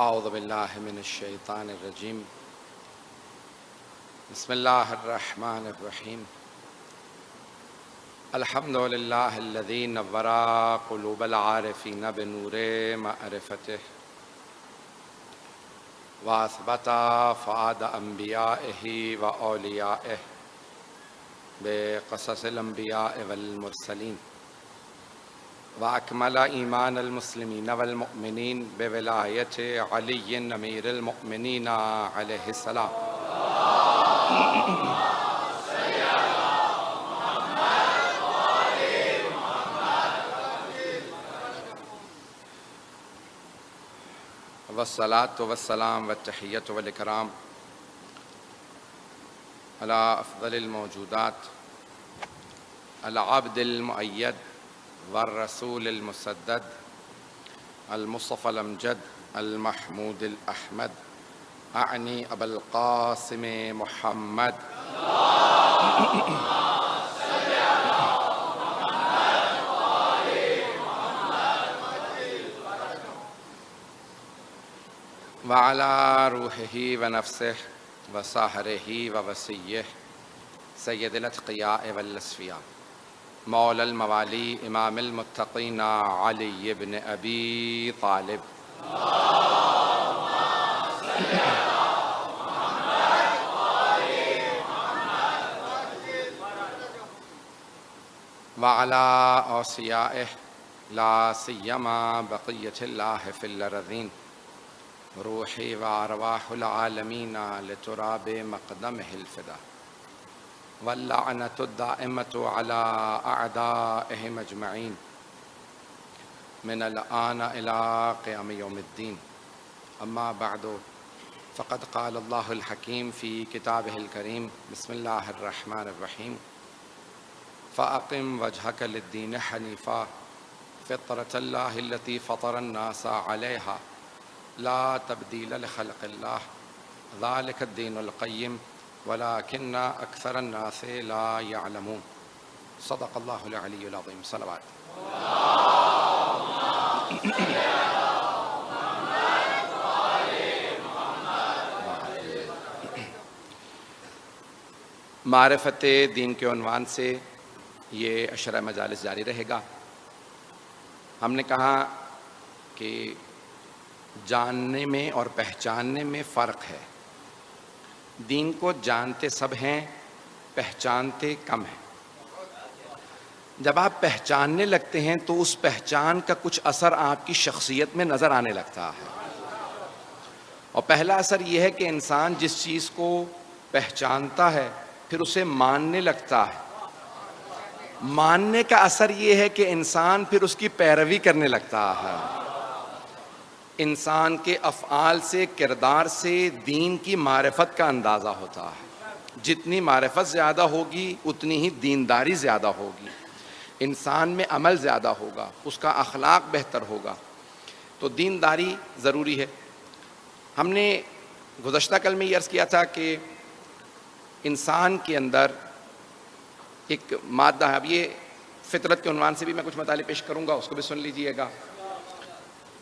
اعوذ باللہ من الشیطان الرجیم بسم اللہ الرحمن الرحیم الحمد للہ الذی نور قلوب العارفین بنور معرفتہ واثبت فؤاد انبیائہ و اولیائہ بقصص الانبیاء والمرسلین وأكمل إيمان المسلمين والمؤمنين بولاية علي أمير المؤمنين عليه السلام والصلاة والسلام والتحية والإكرام على أفضل الموجودات العبد المؤيد والرسول المسدد المصطفى الأمجد المحمود الأحمد أعني أبا القاسم محمد وعلى روحه ونفسه وساهره ووصيه سيد الأتقياء والأصفياء مولا الموالی امام المتقین علی بن ابی طالب وعلی اوصیائہ لا سیما بقیۃ اللہ فی الارضین روحی وارواح العالمین لتراب مقدمہ الفدا واللعنة الدائمة على أعدائهم أجمعين من الآن إلى قيام يوم الدين أما بعد فقد قال الله الحكيم في كتابه الكريم بسم الله الرحمن الرحيم فأقم وجهك للدين حنيفا فطرة الله التي فطر الناس عليها لا تبديل لخلق الله ذلك الدين القيم ولكن أكثر الناس لا يعلمون صدق الله العلي العظيم صلوات معرفت دین کے عنوان سے یہ عشرہ مجالس جاری رہے گا۔ ہم نے کہا کہ جاننے میں اور پہچاننے میں فرق ہے۔ دین کو جانتے سب ہیں، پہچانتے کم ہیں۔ جب آپ پہچاننے لگتے ہیں تو اس پہچان کا کچھ اثر آپ کی شخصیت میں نظر آنے لگتا ہے، اور پہلا اثر یہ ہے کہ انسان جس چیز کو پہچانتا ہے پھر اسے ماننے لگتا ہے۔ ماننے کا اثر یہ ہے کہ انسان پھر اس کی پیروی کرنے لگتا ہے۔ انسان کے افعال سے، کردار سے دین کی معرفت کا اندازہ ہوتا ہے۔ جتنی معرفت زیادہ ہوگی اتنی ہی دینداری زیادہ ہوگی، انسان میں عمل زیادہ ہوگا، اس کا اخلاق بہتر ہوگا۔ تو دینداری ضروری ہے۔ ہم نے گزشتہ کل میں یہ عرض کیا تھا کہ انسان کے اندر ایک مادہ ہے۔ اب یہ فطرت کے عنوان سے بھی میں کچھ مطالب پیش کروں گا، اس کو بھی سن لیجئے گا۔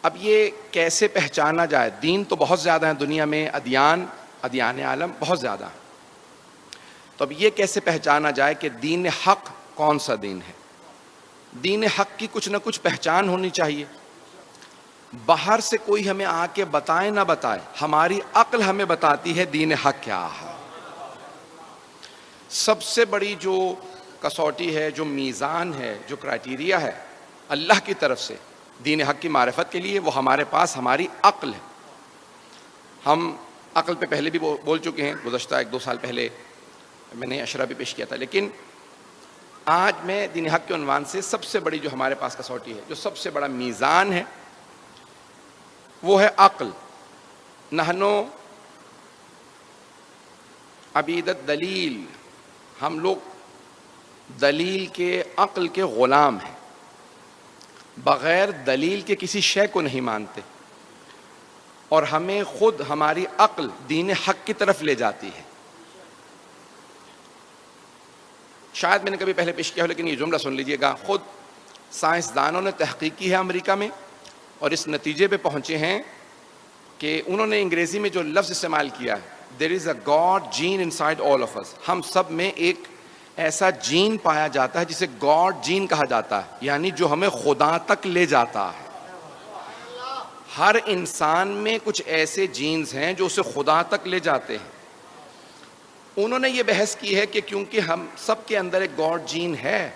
اب یہ کیسے پہچانا جائے؟ دین تو بہت زیادہ ہیں دنیا میں، ادیان عالم بہت زیادہ ہیں، تو اب یہ کیسے پہچانا جائے کہ دین حق کون سا دین ہے؟ دین حق کی کچھ نہ کچھ پہچان ہونی چاہیے۔ باہر سے کوئی ہمیں آ کے بتائے نہ بتائے، ہماری عقل ہمیں بتاتی ہے دین حق کیا ہے۔ سب سے بڑی جو کسوٹی ہے، جو میزان ہے، جو کرائٹیریا ہے اللہ کی طرف سے دین حق کی معرفت کے لیے، وہ ہمارے پاس ہماری عقل ہے۔ ہم عقل پہ پہلے بھی بول چکے ہیں، گزشتہ 1-2 سال پہلے میں نے عشرہ بھی پیش کیا تھا، لیکن آج میں دین حق کے عنوان سے سب سے بڑی جو ہمارے پاس کسوٹی ہے، جو سب سے بڑا میزان ہے، وہ ہے عقل۔ نحنو عبید الدلیل، ہم لوگ دلیل کے، عقل کے غلام ہیں، بغیر دلیل کے کسی شے کو نہیں مانتے، اور ہمیں خود ہماری عقل دین حق کی طرف لے جاتی ہے۔ شاید میں نے کبھی پہلے پیش کیا ہو، لیکن یہ جملہ سن لیجئے گا۔ خود سائنسدانوں نے تحقیق کی ہے امریکہ میں، اور اس نتیجے پہ پہنچے ہیں کہ انہوں نے انگریزی میں جو لفظ استعمال کیا ہے there is a God gene inside all of us, ہم سب میں ایک ایسا جین پایا جاتا ہے جسے گاڈ جین کہا جاتا ہے، یعنی جو ہمیں خدا تک لے جاتا ہے. ہر انسان میں کچھ ایسے جینز ہیں جو اسے خدا تک لے جاتے ہیں. انہوں نے یہ بحث کی ہے کہ کیونکہ ہم سب کے اندر ایک گاڈ جین ہے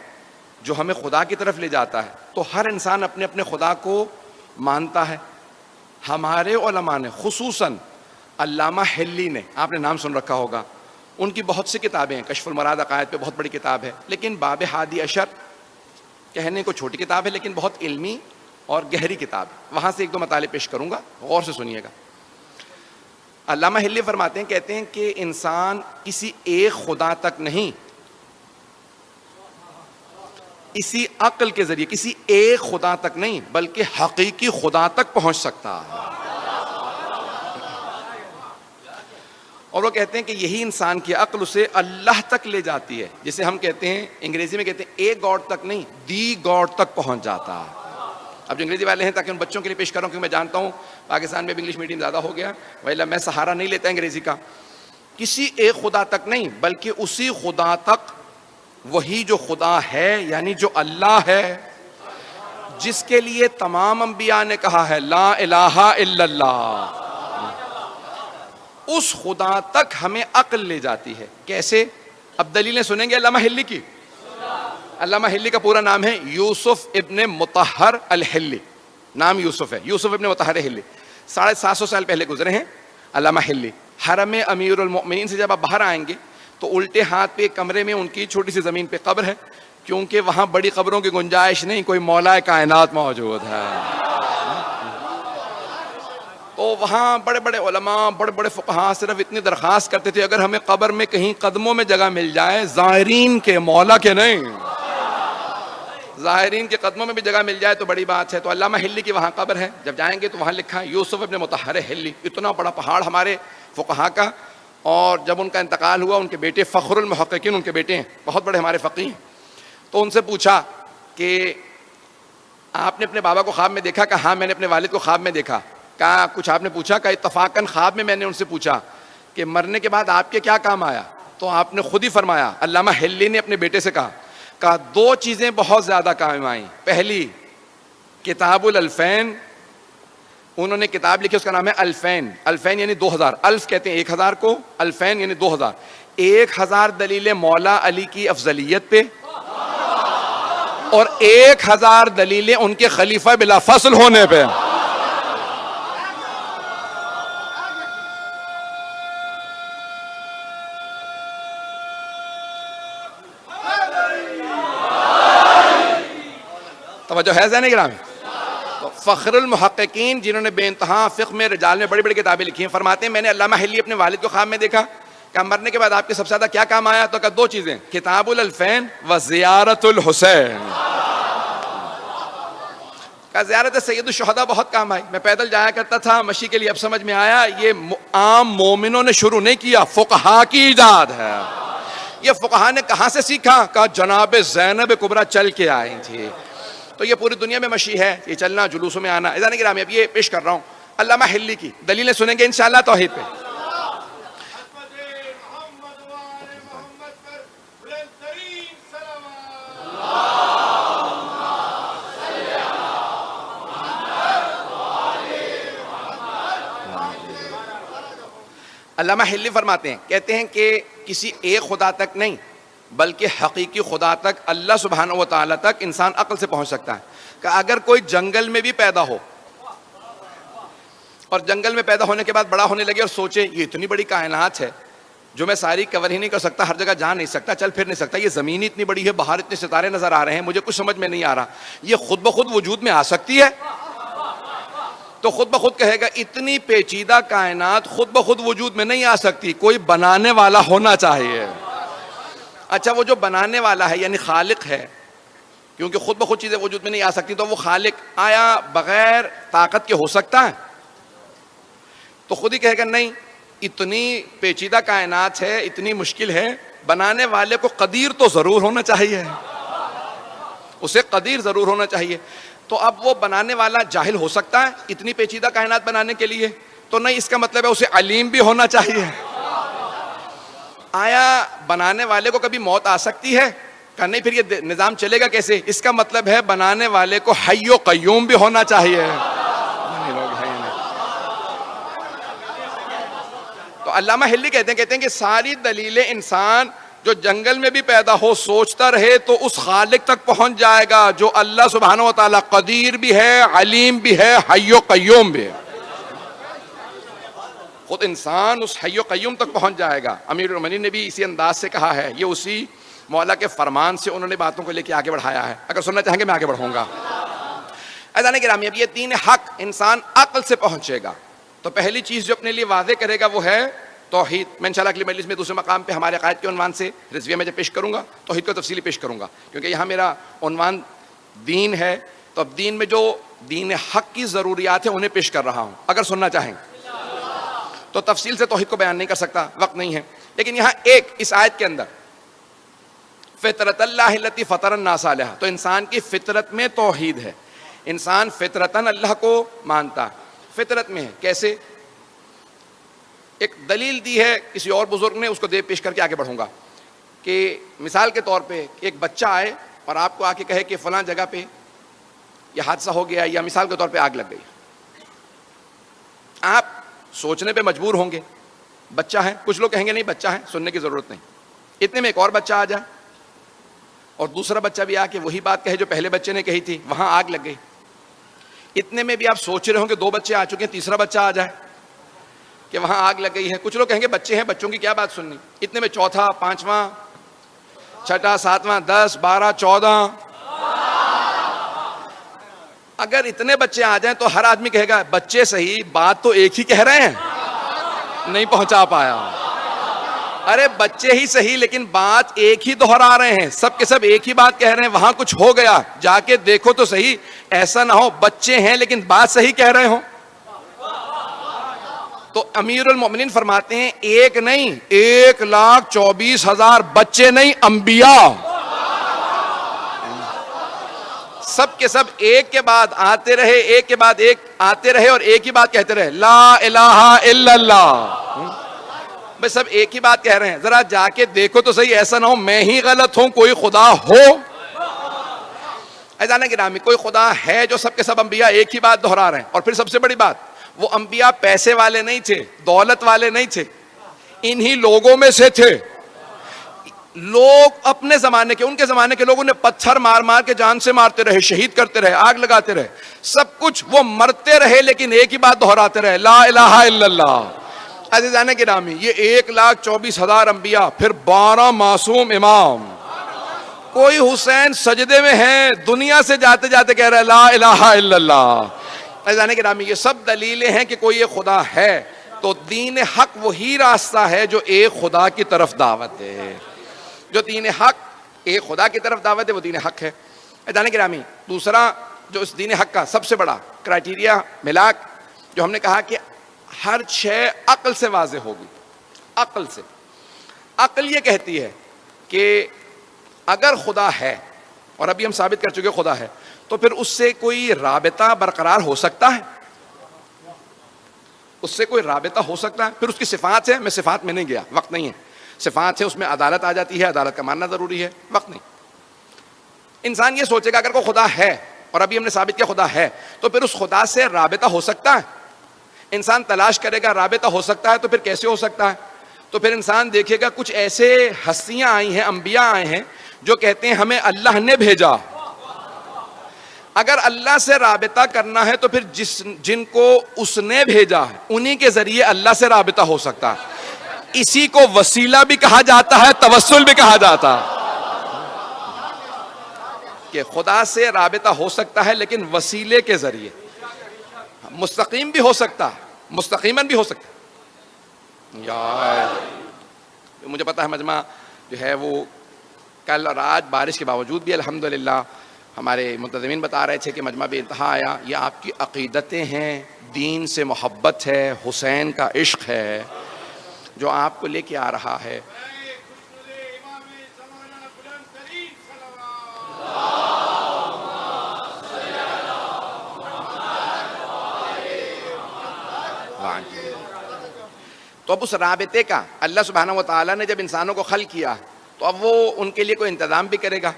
جو ہمیں خدا کی طرف لے جاتا ہے، تو ہر انسان اپنے اپنے خدا کو مانتا ہے. ہمارے علماء نے خصوصاً علامہ حلی نے، آپ نے نام سن رکھا ہوگا، ان کی بہت سی کتابیں ہیں، کشف المراد عقائد پہ بہت بڑی کتاب ہے، لیکن باب ہادی اشر کہنے کو چھوٹی کتاب ہے لیکن بہت علمی اور گہری کتاب ہے. وہاں سے ایک دو مطالب پیش کروں گا، غور سے سنیے گا. علامہ حلی فرماتے ہیں، کہتے ہیں کہ انسان کسی ایک خدا تک نہیں، اسی عقل کے ذریعے کسی ایک خدا تک نہیں بلکہ حقیقی خدا تک پہنچ سکتا ہے. اور وہ کہتے ہیں کہ یہی انسان کی عقل اسے اللہ تک لے جاتی ہے، جسے ہم کہتے ہیں انگریزی میں کہتے ہیں ایک گاڈ تک نہیں، دی گاڈ تک پہنچ جاتا ہے. اب جو انگریزی والے ہیں تاکہ ان بچوں کے لیے پیش کر رہا ہوں، کیونکہ میں جانتا ہوں پاکستان میں بھی انگلش میڈیم زیادہ ہو گیا، ویلا میں سہارا نہیں لیتا انگریزی کا. کسی ایک خدا تک نہیں بلکہ اسی خدا تک، وہی جو خدا ہے یعنی جو اللہ ہے، جس کے لیے تمام انبیاء نے کہا ہے لا الہ الا اللہ، اس خدا تک ہمیں عقل لے جاتی ہے. کیسے؟ اب دلیلیں سنیں گے علامہ حلی کی. علامہ حلی کا پورا نام ہے یوسف ابن مطہر الحلی، نام یوسف ہے، یوسف ابن مطہر حلی. 750 سال پہلے گزرے ہیں علامہ حلی. حرم امیر المؤمنین سے جب آپ باہر آئیں گے تو الٹے ہاتھ پہ ایک کمرے میں ان کی چھوٹی سی زمین پہ قبر ہے، کیونکہ وہاں بڑی قبروں کی گنجائش نہیں، کوئی مولا کائنات موجود ہے. تو وہاں بڑے بڑے علماء، بڑے بڑے فقہاء صرف اتنی درخواست کرتے تھے اگر ہمیں قبر میں کہیں قدموں میں جگہ مل جائے، زائرین کے، مولا کے نہیں، زائرین کے قدموں میں بھی جگہ مل جائے تو بڑی بات ہے. تو علامہ حلی کی وہاں قبر ہے، جب جائیں گے تو وہاں لکھا ہے یوسف ابن مطہر حلی. اتنا بڑا پہاڑ ہمارے فقہاء کا. اور جب ان کا انتقال ہوا، ان کے بیٹے فخر المحققین ان کے بیٹے ہیں، بہت بڑے ہمارے فقیہ ہیں، تو ان سے پوچھا کہ آپ نے اپنے بابا کو خواب میں دیکھا؟ کہا ہاں میں نے اپنے والد کو خواب میں دیکھا. کہا کچھ آپ نے پوچھا؟ کہا اتفاقاً خواب میں نے ان سے پوچھا کہ مرنے کے بعد آپ کے کیا کام آیا؟ تو آپ نے خود ہی فرمایا، علامہ حلی نے اپنے بیٹے سے کہا دو چیزیں بہت زیادہ کام آئیں. پہلی کتاب الالفین، انہوں نے کتاب لکھی، اس کا نام ہے الفین. الفین یعنی 2000، الف کہتے ہیں 1000 کو، الفین یعنی 2000. 1000 دلیلیں مولا علی کی افضلیت پہ اور 1000 دلیلیں ان کے خلیفہ بلا فصل ہونے پہ. توجہ ہے ذہن گرامی؟ تو فخر المحققین جنہوں نے بے انتہا فقہ میں رجال میں بڑی بڑی کتابیں لکھی ہیں، فرماتے ہیں میں نے علامہ حلی اپنے والد کو خواب میں دیکھا کہ مرنے کے بعد آپ کے سب سے زیادہ کیا کام آیا؟ تو کہا دو چیزیں، کتاب الالفین و زیارت الحسین. کہا زیارت سید الشہداء بہت کام آئی، میں پیدل جایا کرتا تھا مشی کے لیے، اب سمجھ میں آیا یہ عام مومنوں نے شروع نہیں کیا، فقہاء کی ایجاد ہے. یہ فقہاء نے کہاں سے سیکھا؟ کہا جناب زینب کبریٰ چل کے آئی تھی. تو یہ پوری دنیا میں مشی ہے، یہ چلنا، جلوسوں میں آنا. اذان گرامی اب یہ پیش کر رہا ہوں علامہ حلی کی دلیلیں سنیں گے انشاءاللہ توحید پہ. علامہ حلی فرماتے ہیں، کہتے ہیں کہ کسی ایک خدا تک نہیں بلکہ حقیقی خدا تک، اللہ سبحانہ و تعالیٰ تک انسان عقل سے پہنچ سکتا ہے. کہ اگر کوئی جنگل میں بھی پیدا ہو اور جنگل میں پیدا ہونے کے بعد بڑا ہونے لگے اور سوچے یہ اتنی بڑی کائنات ہے جو میں ساری کور ہی نہیں کر سکتا، ہر جگہ جا نہیں سکتا، چل پھر نہیں سکتا، یہ زمین اتنی بڑی ہے، باہر اتنے ستارے نظر آ رہے ہیں، مجھے کچھ سمجھ میں نہیں آ رہا، یہ خود بخود وجود میں آ سکتی ہے؟ تو خود بخود کہے گا اتنی پیچیدہ کائنات خود بخود وجود میں نہیں آ سکتی، کوئی بنانے والا ہونا چاہیے. اچھا وہ جو بنانے والا ہے یعنی خالق ہے، کیونکہ خود بخود چیزیں وجود میں نہیں آ سکتی، تو وہ خالق آیا بغیر طاقت کے ہو سکتا ہے؟ تو خود ہی کہے گا نہیں، اتنی پیچیدہ کائنات ہے، اتنی مشکل ہے، بنانے والے کو قدیر تو ضرور ہونا چاہیے، اسے قدیر ضرور ہونا چاہیے. تو اب وہ بنانے والا جاہل ہو سکتا ہے اتنی پیچیدہ کائنات بنانے کے لیے؟ تو نہیں اس کا مطلب ہے اسے علیم بھی ہونا چاہیے. آیا بنانے والے کو کبھی موت آ سکتی ہے؟ کہا نہیں پھر یہ نظام چلے گا کیسے؟ اس کا مطلب ہے بنانے والے کو حی و قیوم بھی ہونا چاہیے. تو علامہ ہلی کہتے ہیں کہ ساری دلیلیں انسان جو جنگل میں بھی پیدا ہو سوچتا رہے تو اس خالق تک پہنچ جائے گا جو اللہ سبحانہ و تعالیٰ قدیر بھی ہے، علیم بھی ہے، حی و قیوم بھی ہے. خود انسان اس حی و قیوم تک پہنچ جائے گا. امیر المومنین نے بھی اسی انداز سے کہا ہے. یہ اسی مولا کے فرمان سے انہوں نے باتوں کو لے کے آگے بڑھایا ہے. اگر سننا چاہیں گے میں آگے بڑھوں گا. عزیزان گرامی، اب یہ دین حق انسان عقل سے پہنچے گا. تو پہلی چیز جو اپنے لیے واضح کرے گا وہ ہے توحید. میں انشاءاللہ اگلی مجلس میں دوسرے مقام پہ ہمارے عقائد کے عنوان سے رضویہ میں جب پیش کروں گا توحید کو تفصیلی پیش کروں گا، کیونکہ یہاں میرا عنوان دین ہے. تو اب دین میں جو دین حق کی ضروریات ہیں انہیں پیش کر رہا ہوں. اگر سننا چاہیں تو تفصیل سے توحید کو بیان نہیں کر سکتا، وقت نہیں ہے. لیکن یہاں ایک اس آیت کے اندر فطرت اللہ التی فطر الناس علیہا، تو انسان کی فطرت میں توحید ہے. انسان فطرتاً اللہ کو مانتا، فطرت میں ہے. کیسے؟ ایک دلیل دی ہے کسی اور بزرگ نے، اس کو دے پیش کر کے آگے بڑھوں گا. کہ مثال کے طور پہ ایک بچہ آئے اور آپ کو آ کے کہے کہ فلاں جگہ پہ یہ حادثہ ہو گیا، یا مثال کے طور پہ آگ لگ گئی. آپ سوچنے پہ مجبور ہوں گے، بچہ ہے. کچھ لوگ کہیں گے نہیں بچہ ہے، سننے کی ضرورت نہیں. اتنے میں ایک اور بچہ آ جائے اور دوسرا بچہ بھی آ کے وہی بات کہے جو پہلے بچے نے کہی تھی، وہاں آگ لگ گئی. اتنے میں بھی آپ سوچ رہے ہوں گے دو بچے آ چکے ہیں، تیسرا بچہ آ جائے کہ وہاں آگ لگ گئی ہے. کچھ لوگ کہیں گے بچے ہیں، بچوں کی کیا بات سننی. اتنے میں چوتھا، پانچواں، چھٹا، ساتواں، 10، 12، 14. اگر اتنے بچے آ جائیں تو ہر آدمی کہے گا بچے صحیح، بات تو ایک ہی کہہ رہے ہیں، نہیں پہنچا پایا. ارے بچے ہی صحیح لیکن بات ایک ہی دہرا رہے ہیں، سب کے سب ایک ہی بات کہہ رہے ہیں. وہاں کچھ ہو گیا، جا کے دیکھو تو صحیح. ایسا نہ ہو بچے ہیں لیکن بات صحیح کہہ رہے ہوں. تو امیر المومنین فرماتے ہیں ایک نہیں، 1,24,000 بچے نہیں، انبیاء سب کے سب ایک کے بعد آتے رہے، ایک کے بعد ایک آتے رہے اور ایک ہی بات کہتے رہے، لا الہ الا اللہ. بس سب ایک ہی بات کہہ رہے ہیں. ذرا جا کے دیکھو تو صحیح، ایسا نہ ہو میں ہی غلط ہوں، کوئی خدا ہو. عزیزان گرامی، کوئی خدا ہے جو سب کے سب انبیاء ایک ہی بات دہرا رہے ہیں. اور پھر سب سے بڑی بات، وہ انبیاء پیسے والے نہیں تھے، دولت والے نہیں تھے، انہی لوگوں میں سے تھے. لوگ اپنے زمانے کے، ان کے زمانے کے لوگوں نے پتھر مار مار کے جان سے مارتے رہے، شہید کرتے رہے، آگ لگاتے رہے، سب کچھ وہ مرتے رہے لیکن ایک ہی بات دہراتے رہے، لا الہ الا اللہ. عزیزان گرامی، یہ 1,24,000 انبیاء، پھر 12 معصوم امام. کوئی حسین سجدے میں ہے، دنیا سے جاتے جاتے کہہ رہا ہے لا الہ الا اللہ. عزیزان گرامی، یہ سب دلیلیں ہیں کہ کوئی ایک خدا ہے. تو دین حق وہی راستہ ہے جو ایک خدا کی طرف دعوت ہے. جو دین حق ایک خدا کی طرف دعوت ہے وہ دین حق ہے. عزیزان گرامی، دوسرا جو اس دین حق کا سب سے بڑا کرائٹیریا ملاک، جو ہم نے کہا کہ ہر شے عقل سے واضح ہوگی. عقل سے، عقل یہ کہتی ہے کہ اگر خدا ہے، اور ابھی ہم ثابت کر چکے خدا ہے، تو پھر اس سے کوئی رابطہ برقرار ہو سکتا ہے؟ اس سے کوئی رابطہ ہو سکتا ہے؟ پھر اس کی صفات ہے، میں صفات میں نہیں گیا، وقت نہیں ہے. صفات ہے، اس میں عدالت آ جاتی ہے، عدالت کا ماننا ضروری ہے، وقت نہیں. انسان یہ سوچے گا اگر کوئی خدا ہے، اور ابھی ہم نے ثابت کیا خدا ہے، تو پھر اس خدا سے رابطہ ہو سکتا ہے؟ انسان تلاش کرے گا رابطہ ہو سکتا ہے، تو پھر کیسے ہو سکتا ہے؟ تو پھر انسان دیکھے گا کچھ ایسے ہستیاں آئی ہیں، انبیاء آئے ہیں جو کہتے ہیں ہمیں اللہ نے بھیجا. اگر اللہ سے رابطہ کرنا ہے تو پھر جن کو اس نے بھیجا ہے انہی کے ذریعے اللہ سے رابطہ ہو سکتا ہے. اسی کو وسیلہ بھی کہا جاتا ہے، توسل بھی کہا جاتا ہے. کہ خدا سے رابطہ ہو سکتا ہے لیکن وسیلے کے ذریعے. مستقیم بھی ہو سکتا ہے، مستقیماً بھی ہو سکتا ہے. یار مجھے پتا ہے مجمع جو ہے وہ کل اور آج بارش کے باوجود بھی الحمدللہ ہمارے منتظمین بتا رہے تھے کہ مجمع بے انتہا آیا. یہ آپ کی عقیدتیں ہیں، دین سے محبت ہے، حسین کا عشق ہے جو آپ کو لے کے آ رہا ہے. تو اب اس رابطے کا اللہ سبحانہ و تعالیٰ نے جب انسانوں کو خلق کیا تو اب وہ ان کے لیے کوئی انتظام بھی کرے گا.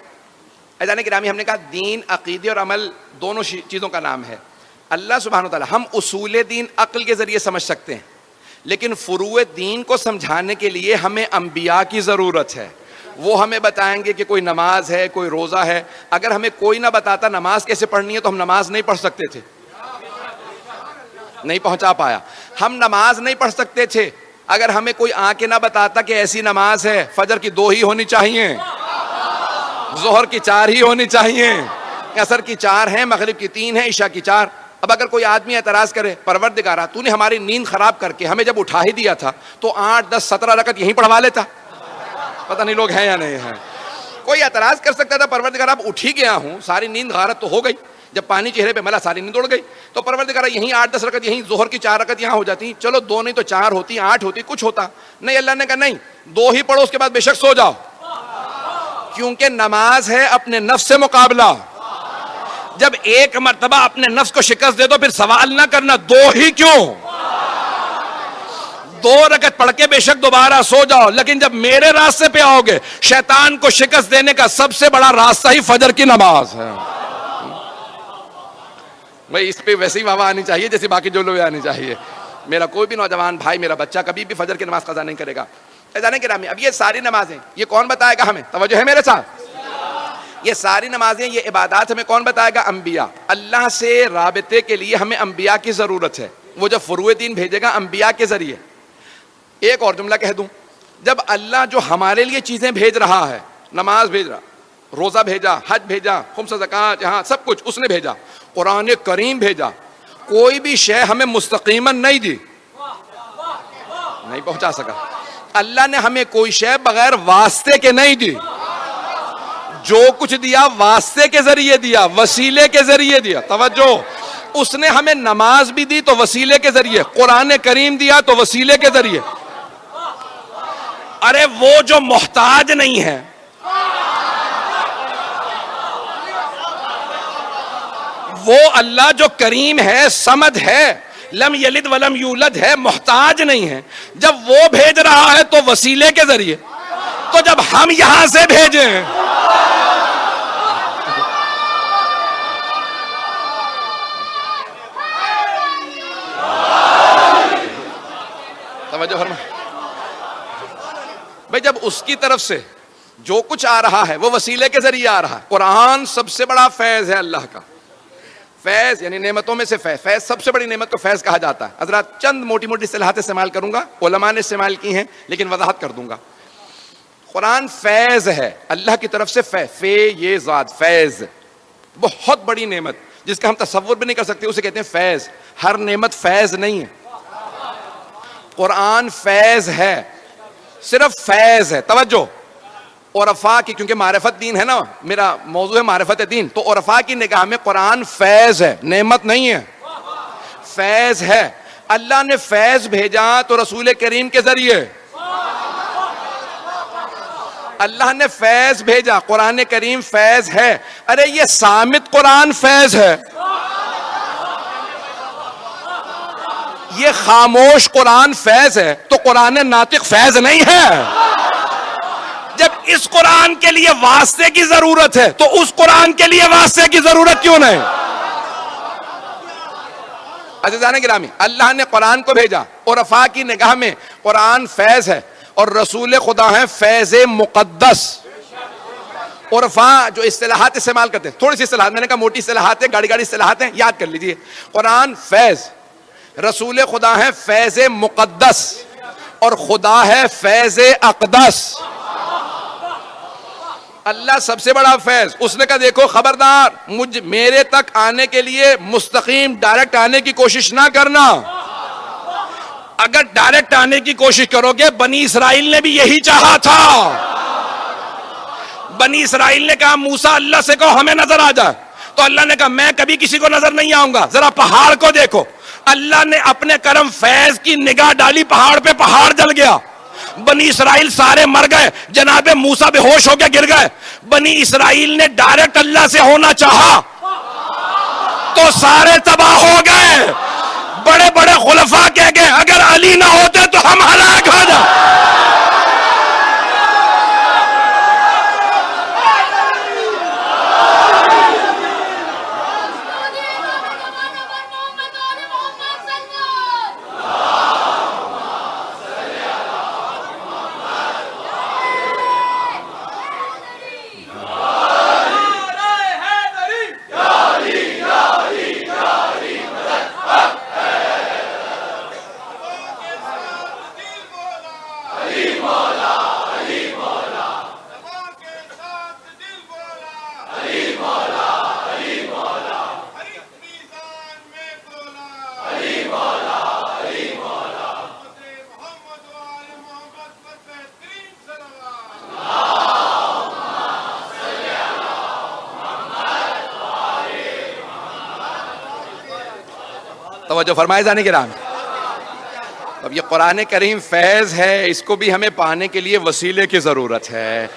عزیزان گرامی، ہم نے کہا دین، عقیدے اور عمل دونوں چیزوں کا نام ہے. اللہ سبحانہ و تعالیٰ، ہم اصول دین عقل کے ذریعے سمجھ سکتے ہیں، لیکن فروع دین کو سمجھانے کے لیے ہمیں انبیاء کی ضرورت ہے. وہ ہمیں بتائیں گے کہ کوئی نماز ہے، کوئی روزہ ہے. اگر ہمیں کوئی نہ بتاتا نماز کیسے پڑھنی ہے تو ہم نماز نہیں پڑھ سکتے تھے، نہیں پہنچا پایا. ہم نماز نہیں پڑھ سکتے تھے اگر ہمیں کوئی آ کے نہ بتاتا کہ ایسی نماز ہے، فجر کی 2 ہی ہونی چاہیے، ظہر کی 4 ہی ہونی چاہیے، عصر کی 4 ہیں، مغرب کی 3 ہیں، عشاء کی 4. اب اگر کوئی آدمی اعتراض کرے، پروردگارا تو نے ہماری نیند خراب کر کے ہمیں جب اٹھا ہی دیا تھا تو 8 10 17 رکعت یہیں پڑھوا لیتا. پتہ نہیں لوگ ہیں یا نہیں ہیں. کوئی اعتراض کر سکتا تھا، پروردگارا اب اٹھ ہی گیا ہوں، ساری نیند غارت تو ہو گئی، جب پانی چہرے پہ ملا ساری نیند اڑ گئی، تو پروردگارا یہیں 8 10 رکعت، یہیں ظہر کی 4 رکعت یہاں ہو جاتی، چلو 2 نہیں تو 4 ہوتی، 8 ہوتی، کچھ ہوتا. نہیں، اللہ نے کہا نہیں، 2 ہی پڑھو، اس کے بعد بے شک سو جاؤ. کیونکہ نماز ہے اپنے نفس سے مقابلہ. جب ایک مرتبہ اپنے نفس کو شکست دے دو پھر سوال نہ کرنا 2 ہی کیوں، 2 رکعت پڑھ کے بے شک دوبارہ سو جاؤ. لیکن جب میرے راستے پہ آؤ گے، شیطان کو شکست دینے کا سب سے بڑا راستہ ہی فجر کی نماز ہے. بھائی اس پہ ویسی واہ آنی چاہیے جیسے باقی جو لوگ آنی چاہیے. میرا کوئی بھی نوجوان بھائی، میرا بچہ کبھی بھی فجر کی نماز قضا نہیں کرے گا. جانے گرامی، اب یہ ساری نمازیں یہ کون بتائے گا ہمیں؟ توجہ ہے میرے ساتھ. یہ ساری نمازیں، یہ عبادات ہمیں کون بتائے گا؟ انبیاء. اللہ سے رابطے کے لیے ہمیں انبیاء کی ضرورت ہے. وہ جب فروع دین بھیجے گا انبیاء کے ذریعے. ایک اور جملہ کہہ دوں، جب اللہ جو ہمارے لیے چیزیں بھیج رہا ہے، نماز بھیج رہا، روزہ بھیجا، حج بھیجا، خمس زکوٰۃ، یہاں سب کچھ اس نے بھیجا، قرآن کریم بھیجا، کوئی بھی شے ہمیں مستقیماً نہیں دی، نہیں پہنچا سکا. اللہ نے ہمیں کوئی شے بغیر واسطے کے نہیں دی. جو کچھ دیا واسطے کے ذریعے دیا، وسیلے کے ذریعے دیا. توجہ، اس نے ہمیں نماز بھی دی تو وسیلے کے ذریعے، قرآن کریم دیا تو وسیلے کے ذریعے. ارے وہ جو محتاج نہیں ہے، وہ اللہ جو کریم ہے، صمد ہے، لم یلد ولم یولد ہے، محتاج نہیں ہے، جب وہ بھیج رہا ہے تو وسیلے کے ذریعے. تو جب ہم یہاں سے بھیجیں، توجہ فرما بھائی، جب اس کی طرف سے جو کچھ آ رہا ہے وہ وسیلے کے ذریعے آ رہا ہے. قرآن سب سے بڑا فیض ہے اللہ کا. فیض یعنی نعمتوں میں سے فیض. فیض سب سے بڑی نعمت کو فیض کہا جاتا ہے. حضرات چند موٹی موٹی اصطلاحات استعمال کروں گا، علماء نے استعمال کی ہیں لیکن وضاحت کر دوں گا. قرآن فیض ہے اللہ کی طرف سے. فے یہ ذات، فیض بہت بڑی نعمت جس کا ہم تصور بھی نہیں کر سکتے، اسے کہتے ہیں فیض. ہر نعمت فیض نہیں ہے. قرآن فیض ہے، صرف فیض ہے. توجہ، عرفاء کی، کیونکہ معرفت دین ہے نا، میرا موضوع ہے معرفت دین، تو عرفاء کی نگاہ میں قرآن فیض ہے، نعمت نہیں ہے، فیض ہے. اللہ نے فیض بھیجا تو رسول کریم کے ذریعے. اللہ نے فیض بھیجا، قرآن کریم فیض ہے. ارے یہ صامت قرآن فیض ہے، یہ خاموش قرآن فیض ہے، تو قرآن ناطق فیض نہیں ہے. جب اس قرآن کے لیے واسطے کی ضرورت ہے تو اس قرآن کے لیے واسطے کی ضرورت کیوں نہیں؟ عزیزان گرامی، اللہ نے قرآن کو بھیجا، عرفاء کی نگاہ میں قرآن فیض ہے اور رسول خدا ہے فیض مقدس. عرفاء جو اصطلاحات استعمال کرتے ہیں، تھوڑی سی اصطلاحات، میں نے کہا موٹی اصطلاحات ہیں، گاڑی اصطلاحات ہیں، یاد کر لیجئے. قرآن فیض، رسول خدا ہے فیض مقدس، اور خدا ہے فیض اقدس. اللہ سب سے بڑا فیض. اس نے کہا دیکھو خبردار، میرے تک آنے کے لیے مستقیم ڈائریکٹ آنے کی کوشش نہ کرنا. اگر ڈائریکٹ آنے کی کوشش کرو گے، بنی اسرائیل نے بھی یہی چاہا تھا. بنی اسرائیل نے کہا موسیٰ اللہ سے کہو ہمیں نظر آ جائے، تو اللہ نے کہا میں کبھی کسی کو نظر نہیں آؤں گا، ذرا پہاڑ کو دیکھو. اللہ نے اپنے کرم فیض کی نگاہ ڈالی، پہاڑ پہ پہاڑ جل گیا. بنی اسرائیل سارے مر گئے، جناب موسیٰ بے ہوش ہو کے گر گئے. بنی اسرائیل نے ڈائریکٹ اللہ سے ہونا چاہا تو سارے تباہ ہو گئے. بڑے بڑے خلفاء کہہ توجہ فرمائے جانے کے رام. اب یہ قرآن کریم فیض ہے، اس کو بھی ہمیں پانے کے لیے وسیلے کی ضرورت ہے.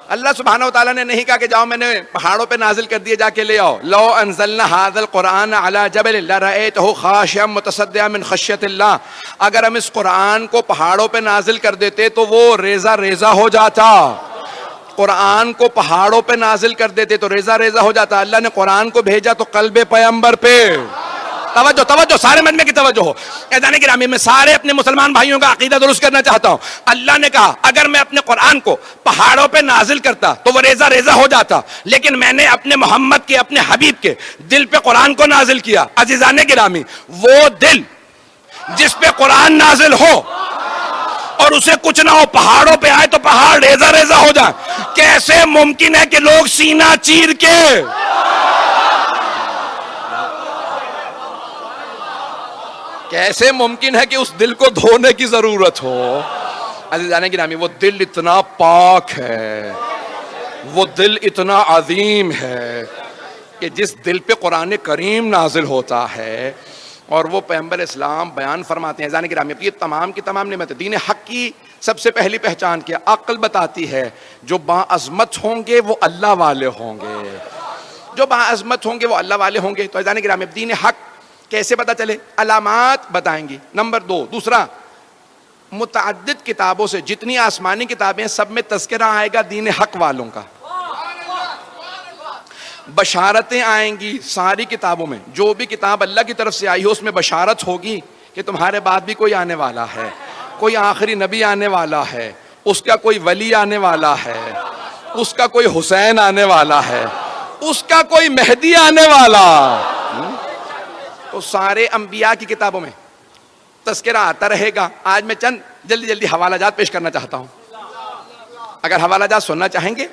اللہ سبحانہ و تعالیٰ نے نہیں کہا کہ جاؤ میں نے پہاڑوں پہ نازل کر دیے، جا کے لے آؤ. لو انزلنا ھذا القرآن علی جبل لرأیتہ خاشعا متصدعا من خشیۃ اللہ. اگر ہم اس قرآن کو پہاڑوں پہ نازل کر دیتے تو وہ ریزہ ریزہ ہو جاتا. قرآن کو پہاڑوں پہ نازل کر دیتے تو ریزہ ریزہ ہو جاتا. اللہ نے قرآن کو بھیجا تو قلب پیغمبر پہ. توجہ توجہ، سارے مجمع کی توجہ ہو. اذان گرامی، میں سارے اپنے مسلمان بھائیوں کا عقیدہ درست کرنا چاہتا ہوں. اللہ نے کہا اگر میں اپنے قرآن کو پہاڑوں پہ نازل کرتا تو وہ ریزہ ریزہ ہو جاتا، لیکن میں نے اپنے محمد کے، اپنے حبیب کے دل پہ قرآن کو نازل کیا. عزیزان گرامی، وہ دل جس پہ قرآن نازل ہو اور اسے کچھ نہ ہو، پہاڑوں پہ آئے تو پہاڑ ریزہ ریزہ ہو جائے. کیسے ممکن ہے کہ لوگ سینہ چیر کے، کیسے ممکن ہے کہ اس دل کو دھونے کی ضرورت ہو؟ عزیزان گرامی، وہ دل اتنا پاک ہے، وہ دل اتنا عظیم ہے کہ جس دل پہ قرآن کریم نازل ہوتا ہے اور وہ پیغمبر اسلام بیان فرماتے ہیں. عزیزان گرامی، یہ تمام کی تمام نعمتیں دین حق کی سب سے پہلی پہچان کیا؟ عقل بتاتی ہے جو باعظمت ہوں گے وہ اللہ والے ہوں گے، جو باعظمت ہوں گے وہ اللہ والے ہوں گے. تو عزیزان گرامی، دین حق کیسے پتہ چلے؟ علامات بتائیں گی. نمبر 2، دوسرا، متعدد کتابوں سے، جتنی آسمانی کتابیں سب میں تذکرہ آئے گا دین حق والوں کا. بشارتیں آئیں گی ساری کتابوں میں. جو بھی کتاب اللہ کی طرف سے آئی ہو اس میں بشارت ہوگی کہ تمہارے بعد بھی کوئی آنے والا ہے، کوئی آخری نبی آنے والا ہے، اس کا کوئی ولی آنے والا ہے، اس کا کوئی حسین آنے والا ہے، اس کا کوئی مہدی آنے والا. تو سارے انبیاء کی کتابوں میں تذکرہ آتا رہے گا. آج میں چند جلدی جلدی حوالہ جات پیش کرنا چاہتا ہوں. اگر حوالہ جات سننا چاہیں گے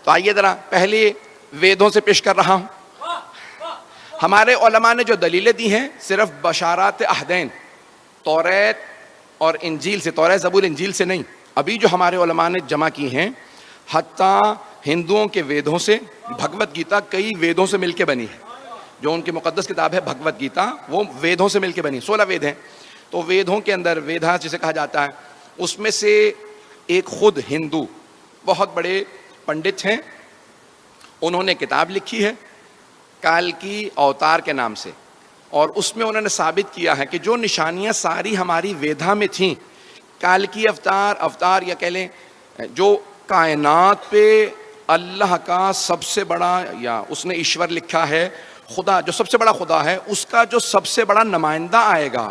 تو آئیے ذرا پہلے ویدوں سے پیش کر رہا ہوں. ہمارے علماء نے جو دلیلیں دی ہیں صرف بشارات عہدین، توریت اور انجیل سے، توریت زبور انجیل سے نہیں، ابھی جو ہمارے علماء نے جمع کی ہیں حتیٰ ہندوؤں کے ویدوں سے. بھگوت گیتا کئی ویدوں سے مل کے بنی ہے. جو ان کی مقدس کتاب ہے بھگوت گیتا، وہ ویدوں سے مل کے بنی. 16 وید ہیں. تو ویدوں کے اندر ویدھا جسے کہا جاتا ہے، اس میں سے ایک خود ہندو بہت بڑے پنڈت ہیں، انہوں نے کتاب لکھی ہے کالکی اوتار کے نام سے، اور اس میں انہوں نے ثابت کیا ہے کہ جو نشانیاں ساری ہماری ویدھا میں تھیں، کالکی اوتار یا کہہ لیں جو کائنات پہ اللہ کا سب سے بڑا، یا اس نے ایشور لکھا ہے خدا، جو سب سے بڑا خدا ہے، اس کا جو سب سے بڑا نمائندہ آئے گا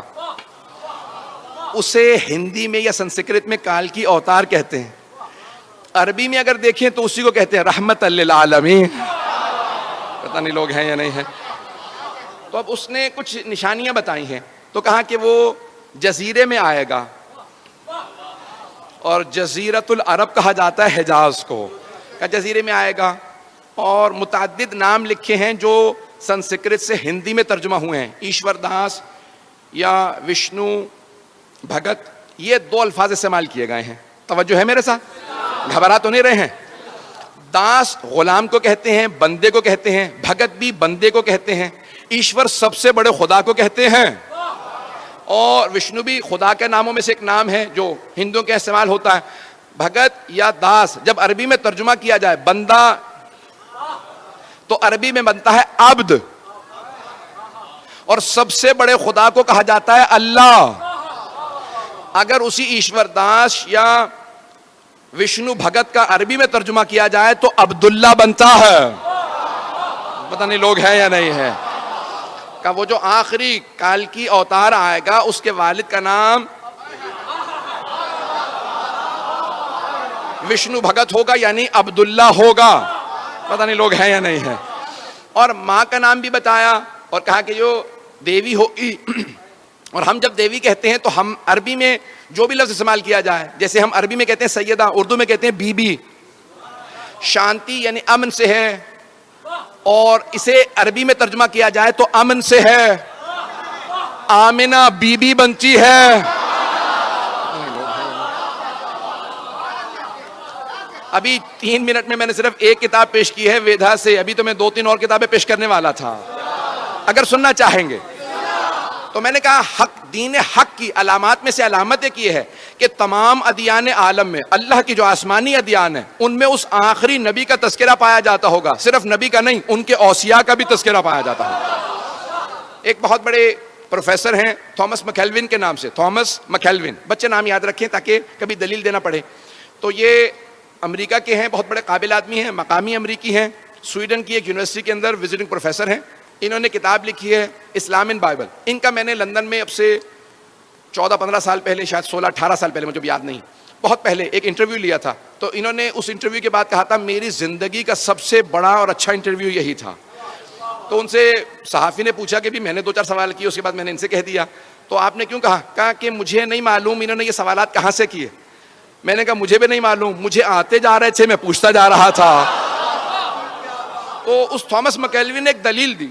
اسے ہندی میں یا سنسکرت میں کالکی اوتار کہتے ہیں. عربی میں اگر دیکھیں تو اسی کو کہتے ہیں رحمت للعالمین. پتہ نہیں لوگ ہیں یا نہیں ہیں. تو اب اس نے کچھ نشانیاں بتائی ہیں، تو کہا کہ وہ جزیرے میں آئے گا، اور جزیرت العرب کہا جاتا ہے حجاز کو، کہ جزیرے میں آئے گا. اور متعدد نام لکھے ہیں جو سنسکرت سے ہندی میں ترجمہ ہوئے ہیں. ایشور داس یا وشنو بھگت، یہ 2 الفاظ استعمال کیے گئے ہیں. توجہ ہے میرے ساتھ؟ گھبرا تو نہیں رہے ہیں؟ داس غلام کو کہتے ہیں، بندے کو کہتے ہیں. بھگت بھی بندے کو کہتے ہیں. ایشور سب سے بڑے خدا کو کہتے ہیں. اور وشنو بھی خدا کے ناموں میں سے ایک نام ہے جو ہندوؤں کے استعمال ہوتا ہے. بھگت یا داس جب عربی میں ترجمہ کیا جائے بندہ، تو عربی میں بنتا ہے عبد، اور سب سے بڑے خدا کو کہا جاتا ہے اللہ. اگر اسی ایشور داس یا وشنو بھگت کا عربی میں ترجمہ کیا جائے تو عبداللہ بنتا ہے. پتہ نہیں لوگ ہیں یا نہیں ہے؟ کہ وہ جو آخری کالکی اوتار آئے گا اس کے والد کا نام وشنو بھگت ہوگا، یعنی عبداللہ ہوگا. پتہ نہیں لوگ ہیں یا نہیں ہیں؟ اور ماں کا نام بھی بتایا اور کہا کہ جو دیوی ہوگی. اور ہم جب دیوی کہتے ہیں تو ہم عربی میں جو بھی لفظ استعمال کیا جائے، جیسے ہم عربی میں کہتے ہیں سیدہ، اردو میں کہتے ہیں بی بی. شانتی یعنی امن سے ہے، اور اسے عربی میں ترجمہ کیا جائے تو امن سے ہے. آمنہ بی بی بنتی ہے. ابھی 3 منٹ میں نے صرف ایک کتاب پیش کی ہے ویدھا سے، ابھی تو میں 2-3 اور کتابیں پیش کرنے والا تھا. اگر سننا چاہیں گے تو میں نے کہا حق دین حق کی علامات میں سے علامت ایک یہ ہے کہ تمام ادیان عالم میں اللہ کی جو آسمانی ادیان ہیں ان میں اس آخری نبی کا تذکرہ پایا جاتا ہوگا، صرف نبی کا نہیں، ان کے اوصیاء کا بھی تذکرہ پایا جاتا ہوگا۔ ایک بہت بڑے پروفیسر ہیں تھامس مکیلون کے نام سے، تھامس مکیلون، بچے نام یاد رکھیں تاکہ کبھی دلیل دینا پڑے۔ تو یہ امریکہ کے ہیں، بہت بڑے قابل آدمی ہیں، مقامی امریکی ہیں، سویڈن کی ایک یونیورسٹی کے اندر وزٹنگ پروفیسر ہیں۔ انہوں نے کتاب لکھی ہے اسلام ان بائبل۔ ان کا میں نے لندن میں اب سے 14-15 سال پہلے، شاید 16-18 سال پہلے، مجھے یاد نہیں، بہت پہلے ایک انٹرویو لیا تھا۔ تو انہوں نے اس انٹرویو کے بعد کہا تھا میری زندگی کا سب سے بڑا اور اچھا انٹرویو یہی تھا۔ تو ان سے صحافی نے پوچھا کہ بھی میں نے 2-4 سوال کیے، اس کے بعد میں نے ان سے کہہ دیا تو آپ نے کیوں کہا؟ کہا کہ مجھے نہیں معلوم انہوں نے یہ سوالات کہاں سے کیے۔ میں نے کہا مجھے بھی نہیں معلوم، مجھے آتے جا رہے تھے، میں پوچھتا جا رہا تھا۔ تو اس تھامس مکیلوی نے ایک دلیل دی،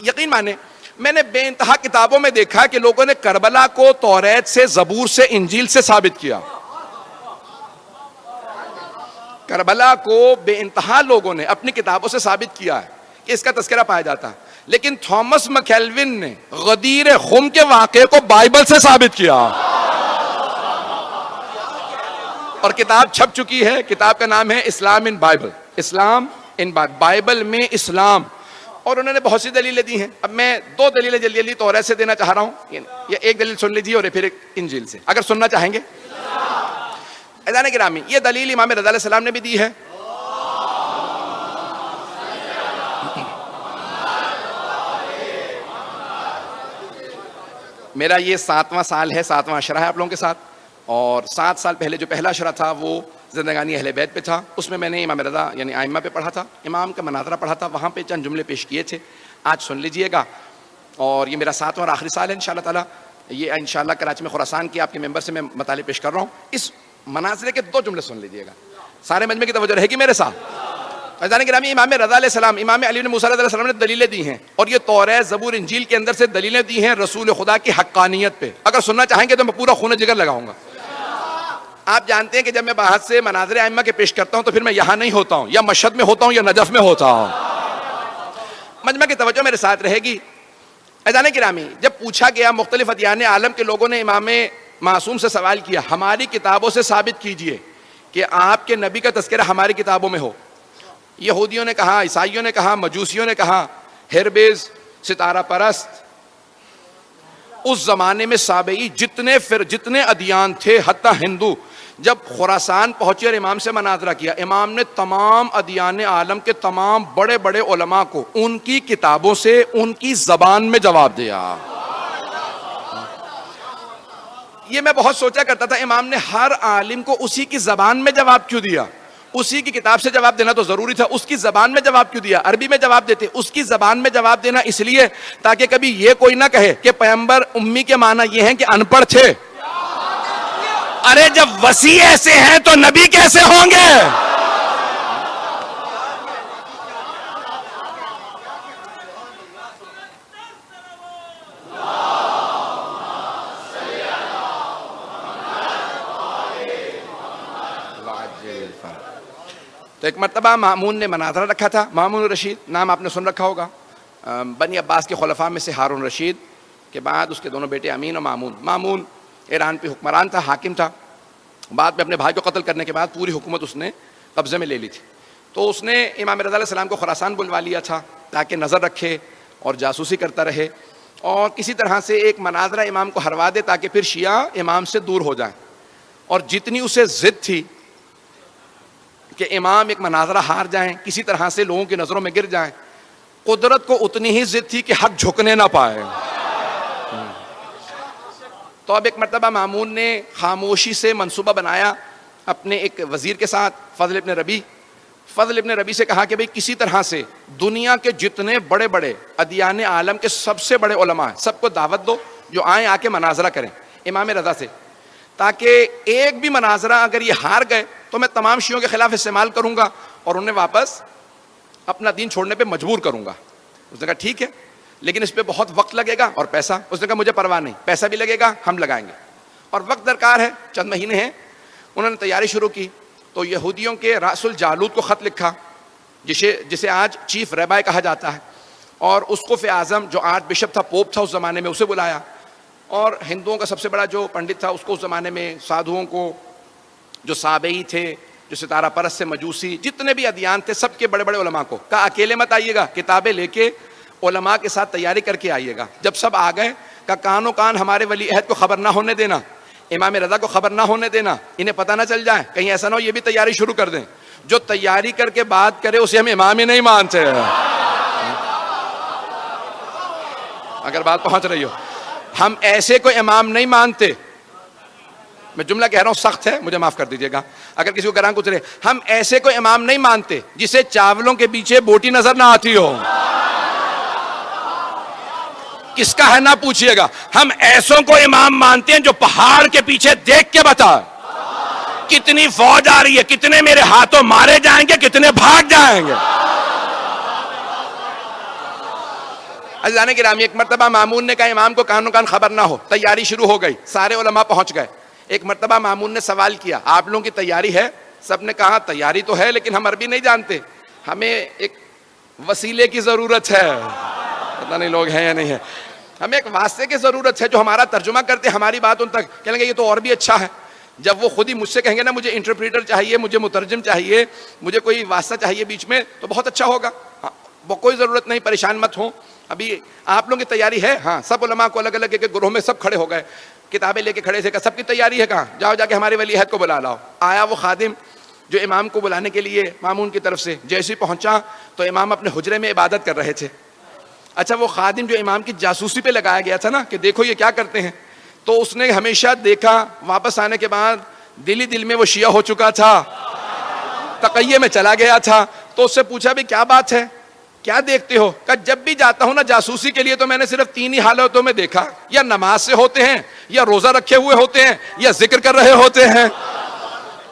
یقین مانے میں نے بے انتہا کتابوں میں دیکھا کہ لوگوں نے کربلا کو توریت سے، زبور سے، انجیل سے ثابت کیا۔ کربلا کو بے انتہا لوگوں نے اپنی کتابوں سے ثابت کیا ہے کہ اس کا تذکرہ پایا جاتا ہے، لیکن تھامس مکیلون نے غدیر خم کے واقعے کو بائبل سے ثابت کیا، اور کتاب چھپ چکی ہے۔ کتاب کا نام ہے اسلام ان بائبل، اسلام ان بائبل میں اسلام، اور انہوں نے بہت سی دلیلیں دی ہیں۔ اب میں 2 دلیلیں جلدی جلدی توریت سے دینا چاہ رہا ہوں، یا ایک دلیل سن لیجیے اور پھر ایک انجیل سے، اگر سننا چاہیں گے۔ عزیزان گرامی، یہ دلیل امام رضا علیہ السلام نے بھی دی ہے، میرا یہ 7واں سال ہے، 7واں عشرہ ہے آپ لوگوں کے ساتھ، اور 7 سال پہلے جو پہلا عشرہ تھا وہ زندگانی اہل بیت پہ تھا، اس میں نے امام رضا یعنی آئمہ پہ پڑھا تھا، امام کا مناظرہ پڑھا تھا، وہاں پہ چند جملے پیش کیے تھے، آج سن لیجئے گا۔ اور یہ میرا 7واں اور آخری سال ہے انشاءاللہ تعالیٰ، یہ انشاءاللہ کراچی میں خراسان کی آپ کے ممبر سے میں مطالعے پیش کر رہا ہوں۔ اس مناظرے کے 2 جملے سن لیجئے گا، سارے مجمع کی توجہ رہے گی میرے ساتھ۔ عزیزان گرامی، امام رضا علیہ السلام، امام علی بن موسیٰ علیہ السلام نے دلیلیں دی ہیں، اور یہ توریت، زبور، انجیل کے اندر سے دلیلیں دی ہیں رسول خدا کی حقانیت پہ۔ اگر سننا چاہیں گے تو میں پورا خون جگر لگاؤں گا۔ آپ جانتے ہیں کہ جب میں باہر سے مناظر ائمہ کے پیش کرتا ہوں تو پھر میں یہاں نہیں ہوتا ہوں، یا مشہد میں ہوتا ہوں یا نجف میں ہوتا ہوں۔ مجمع کی توجہ میرے ساتھ رہے گی۔ عزیزان گرامی، جب پوچھا گیا مختلف ادیان عالم کے لوگوں نے امام معصوم سے سوال کیا ہماری کتابوں سے ثابت کیجئے کہ آپ کے نبی کا تذکرہ ہماری کتابوں میں ہو، یہودیوں نے کہا، عیسائیوں نے کہا، مجوسیوں نے کہا، ہربیز، ستارہ پرست، اس زمانے میں سابعی جتنے ادیان تھے، حتیٰ ہندو، جب خراسان پہنچے اور امام سے مناظرہ کیا، امام نے تمام ادیان عالم کے تمام بڑے بڑے علماء کو ان کی کتابوں سے ان کی زبان میں جواب دیا۔ یہ میں بہت سوچا کرتا تھا، امام نے ہر عالم کو اسی کی زبان میں جواب کیوں دیا؟ اسی کی کتاب سے جواب دینا تو ضروری تھا، اس کی زبان میں جواب کیوں دیا؟ عربی میں جواب دیتے، اس کی زبان میں جواب دینا اس لیے تاکہ کبھی یہ کوئی نہ کہے کہ پیغمبر امی کے معنی یہ ہیں کہ ان پڑھ تھے۔ ارے جب وسیع ایسے ہیں تو نبی کیسے ہوں گے؟ تو ایک مرتبہ مامون نے مناظرہ رکھا تھا، مامون رشید، نام آپ نے سن رکھا ہوگا، بنی عباس کے خلفاء میں سے ہارون رشید کے بعد اس کے دونوں بیٹے امین اور مامون۔ مامون ایران پہ حکمران تھا، حاکم تھا، بعد میں اپنے بھائی کو قتل کرنے کے بعد پوری حکومت اس نے قبضے میں لے لی تھی۔ تو اس نے امام رضا علیہ السلام کو خراسان بلوا لیا تھا تاکہ نظر رکھے اور جاسوسی کرتا رہے، اور کسی طرح سے ایک مناظرہ امام کو ہروا دے تاکہ پھر شیعہ امام سے دور ہو جائیں۔ اور جتنی اسے ضد تھی کہ امام ایک مناظرہ ہار جائیں، کسی طرح سے لوگوں کی نظروں میں گر جائیں، قدرت کو اتنی ہی ضد تھی کہ حق جھکنے نہ پائے۔ تو اب ایک مرتبہ مامون نے خاموشی سے منصوبہ بنایا اپنے ایک وزیر کے ساتھ، فضل ابن ربی۔ فضل ابن ربی سے کہا کہ بھئی کسی طرح سے دنیا کے جتنے بڑے بڑے ادیان عالم کے سب سے بڑے علماء ہیں، سب کو دعوت دو جو آئیں، آ کے مناظرہ کریں امام رضا سے، تاکہ ایک بھی مناظرہ اگر یہ ہار گئے تو میں تمام شیعوں کے خلاف استعمال کروں گا اور انہیں واپس اپنا دین چھوڑنے پہ مجبور کروں گا۔ اس نے کہا ٹھیک ہے، لیکن اس پہ بہت وقت لگے گا اور پیسہ۔ اس نے کہا مجھے پرواہ نہیں، پیسہ بھی لگے گا، ہم لگائیں گے، اور وقت درکار ہے، چند مہینے ہیں۔ انہوں نے تیاری شروع کی، تو یہودیوں کے راس الجالوت کو خط لکھا، جسے آج چیف ریبائی کہا جاتا ہے، اور اسقف اعظم جو آرچ بشپ تھا، پوپ تھا اس زمانے میں، اسے بلایا اور ہندوؤں کا سب سے بڑا جو پنڈت تھا، اس کو اس زمانے میں سادھوؤں کو، جو سابئی تھے، جو ستارہ پرست سے مجوسی، جتنے بھی ادیان تھے، سب کے بڑے بڑے علماء کو کہا اکیلے مت آئیے گا، کتابیں لے کے علماء کے ساتھ تیاری کر کے آئیے گا. جب سب آ گئے کہا کانوں کان ہمارے ولی عہد کو خبر نہ ہونے دینا، امام رضا کو خبر نہ ہونے دینا، انہیں پتہ نہ چل جائے، کہیں ایسا نہ ہو یہ بھی تیاری شروع کر دیں. جو تیاری کر کے بات کرے اسے ہم امام ہی نہیں مانتے. اگر بات پہنچ رہی ہو، ہم ایسے کوئی امام نہیں مانتے. میں جملہ کہہ رہا ہوں سخت ہے، مجھے معاف کر دیجیے گا اگر کسی کو گراں گزرے. ہم ایسے کوئی امام نہیں مانتے جسے چاولوں کے پیچھے بوٹی نظر نہ آتی ہو. کس کا ہے نہ پوچھئے گا. ہم ایسوں کو امام مانتے ہیں جو پہاڑ کے پیچھے دیکھ کے بتا کتنی فوج آ رہی ہے، کتنے میرے ہاتھوں مارے جائیں گے، کتنے بھاگ جائیں گے. عزیزان گرامی، ایک مرتبہ مامون نے کہا امام کو کانوں کان خبر نہ ہو. تیاری شروع ہو گئی، سارے علماء پہنچ گئے. ایک مرتبہ مامون نے سوال کیا آپ لوگوں کی تیاری ہے؟ سب نے کہا تیاری تو ہے لیکن ہم عربی نہیں جانتے، ہمیں ایک وسیلے کی ضرورت ہے. پتہ نہیں لوگ ہیں یا نہیں ہے. ہمیں ایک واسطے کی ضرورت ہے جو ہمارا ترجمہ کرتے ہماری بات ان تک. کہیں گے یہ تو اور بھی اچھا ہے. جب وہ خود ہی مجھ سے کہیں گے نا مجھے انٹرپریٹر چاہیے، مجھے مترجم چاہیے، مجھے کوئی واسطہ چاہیے بیچ میں، تو بہت اچھا ہوگا. وہ کوئی ضرورت نہیں، پریشان مت ہوں. ابھی آپ لوگوں کی تیاری ہے؟ ہاں. سب علماء کو الگ الگ ایک گروہ میں سب کھڑے ہو گئے، کتابیں لے کے کھڑے تھے. سب کی تیاری ہے. کہاں جاؤ جا کے ہمارے ولی عہد کو بلا لاؤ. آیا وہ خادم جو امام کو بلانے کے لیے مامون کی طرف سے. جیسے ہی پہنچا تو امام اپنے حجرے میں عبادت کر رہے تھے. اچھا وہ خادم جو امام کی جاسوسی پہ لگایا گیا تھا نا کہ دیکھو یہ کیا کرتے ہیں، تو اس نے ہمیشہ دیکھا. واپس آنے کے بعد دلی دل میں وہ شیعہ ہو چکا تھا، تقیے میں چلا گیا تھا. تو اس سے پوچھا بھی کیا بات ہے، کیا دیکھتے ہو؟ کہ جب بھی جاتا ہوں نا جاسوسی کے لیے تو میں نے صرف 3 ہی حالتوں میں دیکھا، یا نماز سے ہوتے ہیں، یا روزہ رکھے ہوئے ہوتے ہیں، یا ذکر کر رہے ہوتے ہیں.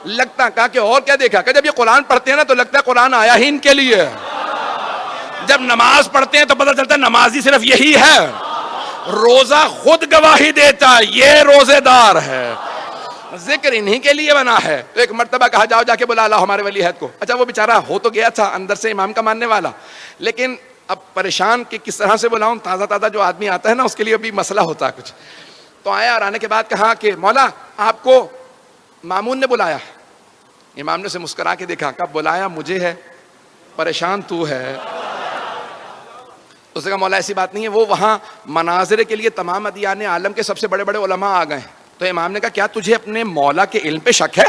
لگتا کہا کہ اور کیا دیکھا؟ کہ جب یہ قرآن پڑھتے ہیں نا تو لگتا ہے قرآن آیا ہی ان کے لیے. جب نماز پڑھتے ہیں تو پتہ چلتا ہے نمازی صرف یہی ہے. روزہ خود گواہی دیتا ہے یہ روزے دار ہے، ذکر انہی کے لیے بنا ہے. تو ایک مرتبہ کہا جاؤ جا کے بلا لاؤ ہمارے ولی عہد کو. اچھا وہ بیچارہ ہو تو گیا تھا اندر سے امام کا ماننے والا، لیکن اب پریشان کہ کس طرح سے بلاؤں. تازہ تازہ جو آدمی آتا ہے نا اس کے لیے بھی مسئلہ ہوتا ہے کچھ. تو آیا اور آنے کے بعد کہا کہ مولا آپ کو مامون نے بلایا. امام نے اسے مسکرا کے دیکھا، کہا بلایا مجھے ہے، پریشان تو ہے. اس نے کہا مولا ایسی بات نہیں ہے، وہ وہاں مناظرے کے لیے تمام ادیان عالم کے سب سے بڑے بڑے علماء آ گئے ہیں. تو امام نے کہا کیا تجھے اپنے مولا کے علم پہ شک ہے؟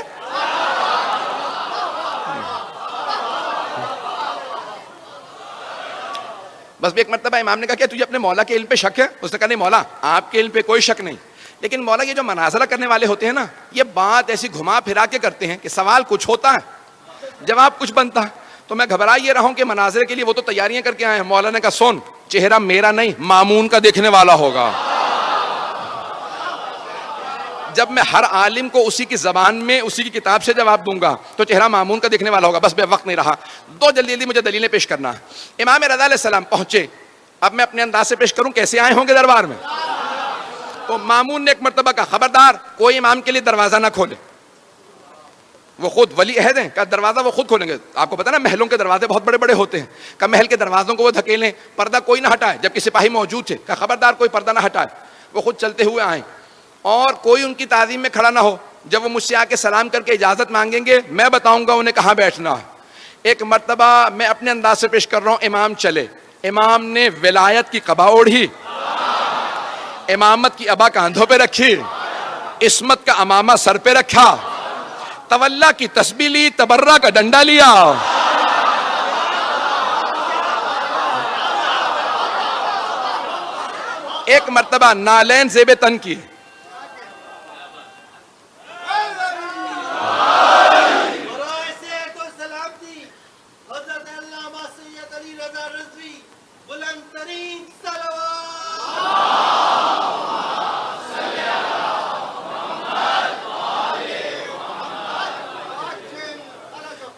بس بھی ایک مرتبہ امام نے کہا کیا تجھے اپنے مولا کے علم پہ شک ہے؟ اس نے کہا نہیں مولا آپ کے علم پہ کوئی شک نہیں، لیکن مولا یہ جو مناظرہ کرنے والے ہوتے ہیں نا یہ بات ایسی گھما پھرا کے کرتے ہیں کہ سوال کچھ ہوتا ہے جواب کچھ بنتا ہے. تو میں گھبرا یہ رہا ہوں کہ مناظرے کے لیے وہ تو تیاریاں کر کے آئے ہیں. مولا نے کہا سن، چہرہ میرا نہیں مامون کا دیکھنے والا ہوگا. جب میں ہر عالم کو اسی کی زبان میں اسی کی کتاب سے جواب دوں گا تو چہرہ مامون کا دیکھنے والا ہوگا. بس بے وقت نہیں رہا، دو جلدی جلدی مجھے دلیلیں پیش کرنا ہے. امام رضا علیہ السلام پہنچے. اب میں اپنے انداز سے پیش کروں کیسے آئے ہوں گے دربار میں. تو مامون نے ایک مرتبہ کہا خبردار کوئی امام کے لیے دروازہ نہ کھولے. وہ خود ولی عہد ہیں، کہ دروازہ وہ خود کھولیں گے. آپ کو پتا نا محلوں کے دروازے بہت بڑے بڑے ہوتے ہیں، کہ محل کے دروازوں کو وہ دھکیلیں، پردہ کوئی نہ ہٹائے. جبکہ سپاہی موجود تھے، کہ خبردار کوئی پردہ نہ ہٹائے. وہ خود چلتے ہوئے آئیں اور کوئی ان کی تعظیم میں کھڑا نہ ہو. جب وہ مجھ سے آ کے سلام کر کے اجازت مانگیں گے میں بتاؤں گا انہیں کہاں بیٹھنا ہے. ایک مرتبہ میں اپنے انداز سے پیش کر رہا ہوں، امام چلے. امام نے ولایت کی قبا اوڑھی، امامت کی ابا کاندھوں پہ رکھی، عصمت کا امامہ سر پہ رکھا، تولا کی تسبیح لی، تبرہ کا ڈنڈا لیا. ایک مرتبہ نالین زیب تن کی.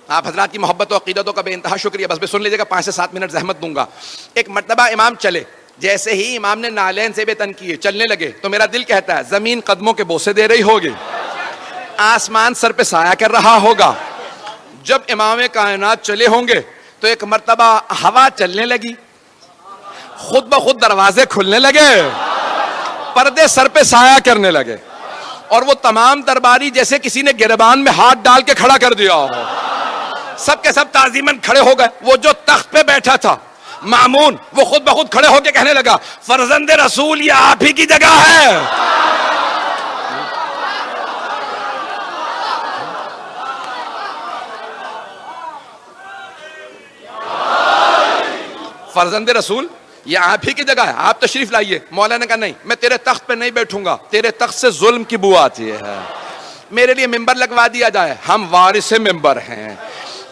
آپ حضرات کی محبت و عقیدتوں کا بے انتہا شکریہ. بس سن لیجیے گا، 5 سے 7 منٹ زحمت دوں گا. ایک مرتبہ امام چلے. جیسے ہی امام نے نالین سے بے تن کیے چلنے لگے تو میرا دل کہتا ہے زمین قدموں کے بوسے دے رہی ہوگی، آسمان سر پہ سایہ کر رہا ہوگا. جب امام کائنات چلے ہوں گے تو ایک مرتبہ ہوا چلنے لگی، خود بخود دروازے کھلنے لگے، پردے سر پہ سایہ کرنے لگے اور وہ تمام درباری جیسے کسی نے گریبان میں ہاتھ ڈال کے کھڑا کر دیا ہو، سب کے سب تعظیماً کھڑے ہو گئے. وہ جو تخت پہ بیٹھا تھا مامون، وہ خود بخود کھڑے ہو کے کہنے لگا فرزند رسول یہ آپ ہی کی جگہ ہے. فرزند رسول یہ آپ ہی کی جگہ ہے، آپ تشریف لائیے. مولا نے کہا نہیں، میں تیرے تخت پہ نہیں بیٹھوں گا، تیرے تخت سے ظلم کی بو آتی ہے، میرے لیے ممبر لگوا دیا جائے، ہم وارث ممبر ہیں.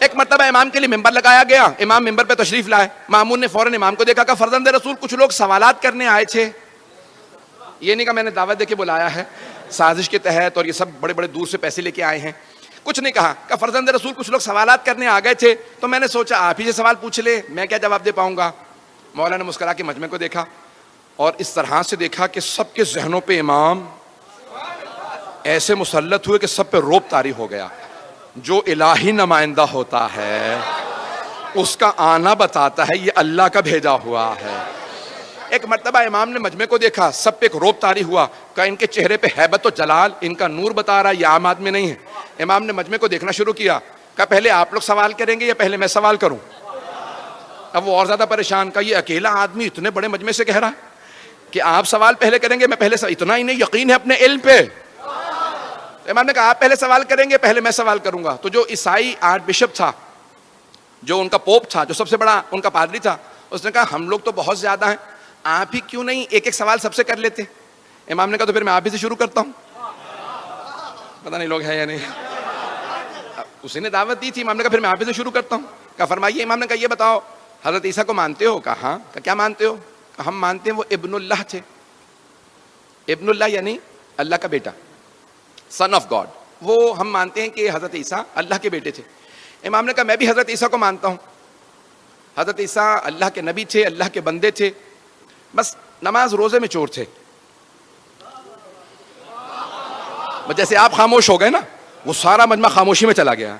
ایک مرتبہ امام کے لیے ممبر لگایا گیا، امام ممبر پہ تشریف لائے. مامون نے فوراً امام کو دیکھا، کہا فرزند رسول کچھ لوگ سوالات کرنے آئے تھے. یہ نہیں کہا میں نے دعوت دے کے بلایا ہے سازش کے تحت اور یہ سب بڑے بڑے دور سے پیسے لے کے آئے ہیں، کچھ نہیں کہا. کہ فرزند رسول کچھ لوگ سوالات کرنے آ گئے تھے تو میں نے سوچا آپ ہی سے سوال پوچھ لے، میں کیا جواب دے پاؤں گا. مولا نے مسکرا کے مجمع کو دیکھا اور اس طرح سے دیکھا کہ سب کے ذہنوں پہ امام ایسے مسلط ہوئے کہ سب پہ رعب طاری ہو گیا. جو الہی نمائندہ ہوتا ہے اس کا آنا بتاتا ہے یہ اللہ کا بھیجا ہوا ہے. ایک مرتبہ امام نے مجمع کو دیکھا، سب پہ ایک رعب طاری ہوا کہ ان کے چہرے پہ ہیبت و جلال، ان کا نور بتا رہا ہے یہ عام آدمی نہیں ہے. امام نے مجمع کو دیکھنا شروع کیا، کہ پہلے آپ لوگ سوال کریں گے یا پہلے میں سوال کروں. اب وہ اور زیادہ پریشان، کا یہ اکیلا آدمی اتنے بڑے مجمع سے کہہ رہا ہے کہ آپ سوال پہلے کریں گے، میں پہلے اتنا ہی نہیں یقین ہے اپنے علم پہ. امام نے کہا آپ پہلے سوال کریں گے پہلے میں سوال کروں گا. تو جو عیسائی آرچ بشپ تھا، جو ان کا پوپ تھا، جو سب سے بڑا ان کا پادری تھا، اس نے کہا ہم لوگ تو بہت زیادہ ہیں، آپ ہی کیوں نہیں ایک ایک سوال سب سے کر لیتے. امام نے کہا تو پھر میں آپ ہی سے شروع کرتا ہوں. پتہ نہیں لوگ ہیں یا نہیں، اسی نے دعوت دی تھی. امام نے کہا پھر میں آپ ہی سے شروع کرتا ہوں. کہا فرمائیے. امام نے کہا یہ بتاؤ حضرت عیسیٰ کو مانتے ہو؟ کہا ہاں. کہا کیا مانتے ہو؟ کہا ہم مانتے ہیں وہ ابن اللہ تھے. ابن اللہ یعنی اللہ کا بیٹا، سن آف گاڈ. وہ ہم مانتے ہیں کہ حضرت عیسیٰ اللہ کے بیٹے تھے. امام نے کہا میں بھی حضرت عیسیٰ کو مانتا ہوں. حضرت عیسیٰ اللہ کے نبی تھے، اللہ کے بندے تھے، بس نماز روزے میں چور تھے. جیسے آپ خاموش ہو گئے نا، وہ سارا مجمع خاموشی میں چلا گیا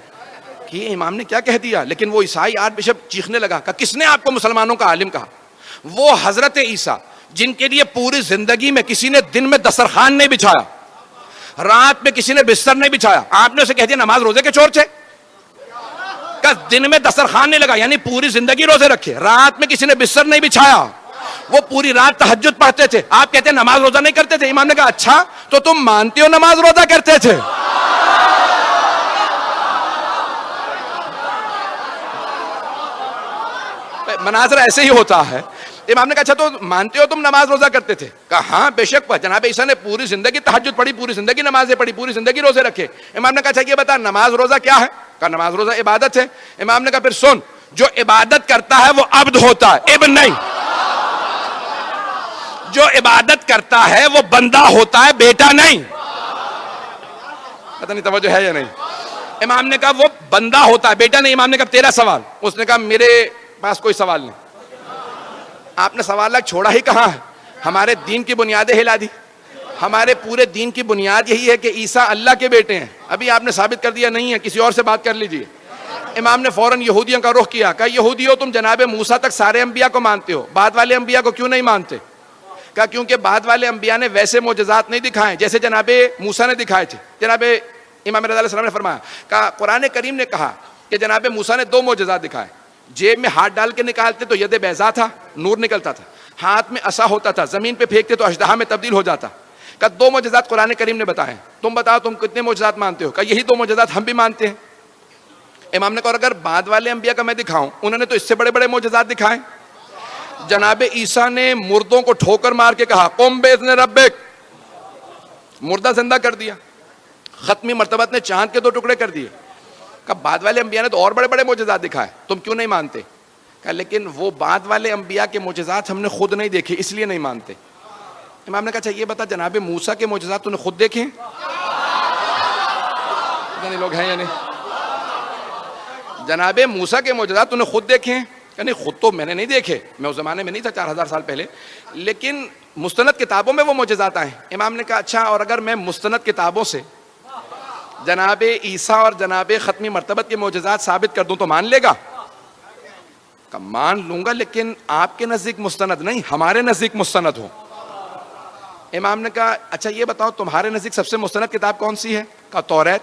کہ امام نے کیا کہہ دیا. لیکن وہ عیسائی آرچ بشپ چیخنے لگا کہ کس نے آپ کو مسلمانوں کا عالم کہا؟ وہ حضرت عیسیٰ جن کے لیے پوری زندگی میں کسی نے دن میں دسترخوان نہیں بچھایا، رات میں کسی نے بستر نہیں بچھایا، آپ نے اسے کہہ دیا نماز روزے کے چور تھے. کہ دن میں دسترخوان نہیں لگا یعنی پوری زندگی روزے رکھے، رات میں کسی نے بستر نہیں بچھایا، وہ پوری رات تہجد پڑھتے تھے، آپ کہتے ہیں نماز روزہ نہیں کرتے تھے. امام نے کہا اچھا تو تم مانتے ہو نماز روزہ کرتے تھے؟ مناظر ایسے ہی ہوتا ہے. امام نے کہا اچھا تو مانتے ہو تم نماز روزہ کرتے تھے؟ کہا ہاں بے شک. جناب عیسیٰ نے پوری زندگی تہجد پڑھی، پوری زندگی نمازیں پڑھی، پوری زندگی روزے رکھے. امام نے کہا اچھا یہ بتا نماز روزہ کیا ہے؟ کہا نماز روزہ عبادت ہے. امام نے کہا پھر سن، جو عبادت کرتا ہے وہ عبد ہوتا ہے، ابن نہیں. جو عبادت کرتا ہے وہ بندہ ہوتا ہے، بیٹا نہیں. پتہ نہیں توجہ ہے یا نہیں. امام نے کہا وہ بندہ ہوتا ہے، بیٹا نہیں. امام نے کہا تیرا سوال. اس نے کہا میرے پاس کوئی سوال نہیں. آپ نے سوال چھوڑا ہی کہاں ہے؟ ہمارے دین کی بنیادیں ہلا دی. ہمارے پورے دین کی بنیاد یہی ہے کہ عیسیٰ اللہ کے بیٹے ہیں. ابھی آپ نے ثابت کر دیا نہیں ہے، کسی اور سے بات کر لیجئے. امام نے فوراً یہودیوں کا رخ کیا. کہا یہودیوں تم جناب موسیٰ تک سارے انبیاء کو مانتے ہو، بعد والے انبیاء کو کیوں نہیں مانتے؟ کہا کیونکہ بعد والے انبیاء نے ویسے معجزات نہیں دکھائے جیسے جناب موسیٰ نے دکھائے تھے. جناب امام رضا علیہ السلام نے فرمایا، کہا قرآن کریم نے کہا کہ جناب موسیٰ نے 2 معجزات دکھائے. جیب میں ہاتھ ڈال کے نکالتے تو ید بیضا تھا، نور نکلتا تھا. ہاتھ میں عصا ہوتا تھا، زمین پہ پھینکتے تو اژدہا میں تبدیل ہو جاتا. کہ 2 معجزات قرآن کریم نے بتائے. تم بتاؤ تم کتنے معجزات مانتے ہو؟ کہ یہی 2 معجزات ہم بھی مانتے ہیں. امام نے کہا اگر بعد والے انبیاء کا میں دکھاؤں، انہوں نے تو اس سے بڑے بڑے معجزات دکھائے. جناب عیسیٰ نے مردوں کو ٹھوکر مار کے کہا قم باذن ربک، مردہ زندہ کر دیا. ختمی مرتبت نے چاند کے 2 ٹکڑے کر دیے. کہ بعد والے انبیاء نے تو اور بڑے بڑے معجزات دکھائے، تم کیوں نہیں مانتے؟ کہ لیکن وہ بعد والے انبیاء کے معجزات ہم نے خود نہیں دیکھے اس لیے نہیں مانتے. امام نے کہا اچھا یہ بتا جناب موسیٰ کے معجزات تو نے خود دیکھے؟ نہیں لوگ ہیں یا نہیں؟ جناب موسیٰ کے معجزات تو نے خود دیکھے؟ کہ نہیں خود تو میں نے نہیں دیکھے، میں اس زمانے میں نہیں تھا 4000 سال پہلے، لیکن مستند کتابوں میں وہ معجزات آئے. امام نے کہا اچھا اور اگر میں مستند کتابوں سے جناب عیسیٰ اور جناب ختمی مرتبت کے معجزات ثابت کر دوں تو مان لے گا؟ کہ مان لوں گا لیکن آپ کے نزدیک مستند نہیں، ہمارے نزدیک مستند ہو. امام نے کہا اچھا یہ بتاؤ تمہارے نزدیک سب سے مستند کتاب کون سی ہے؟ کہا توریت.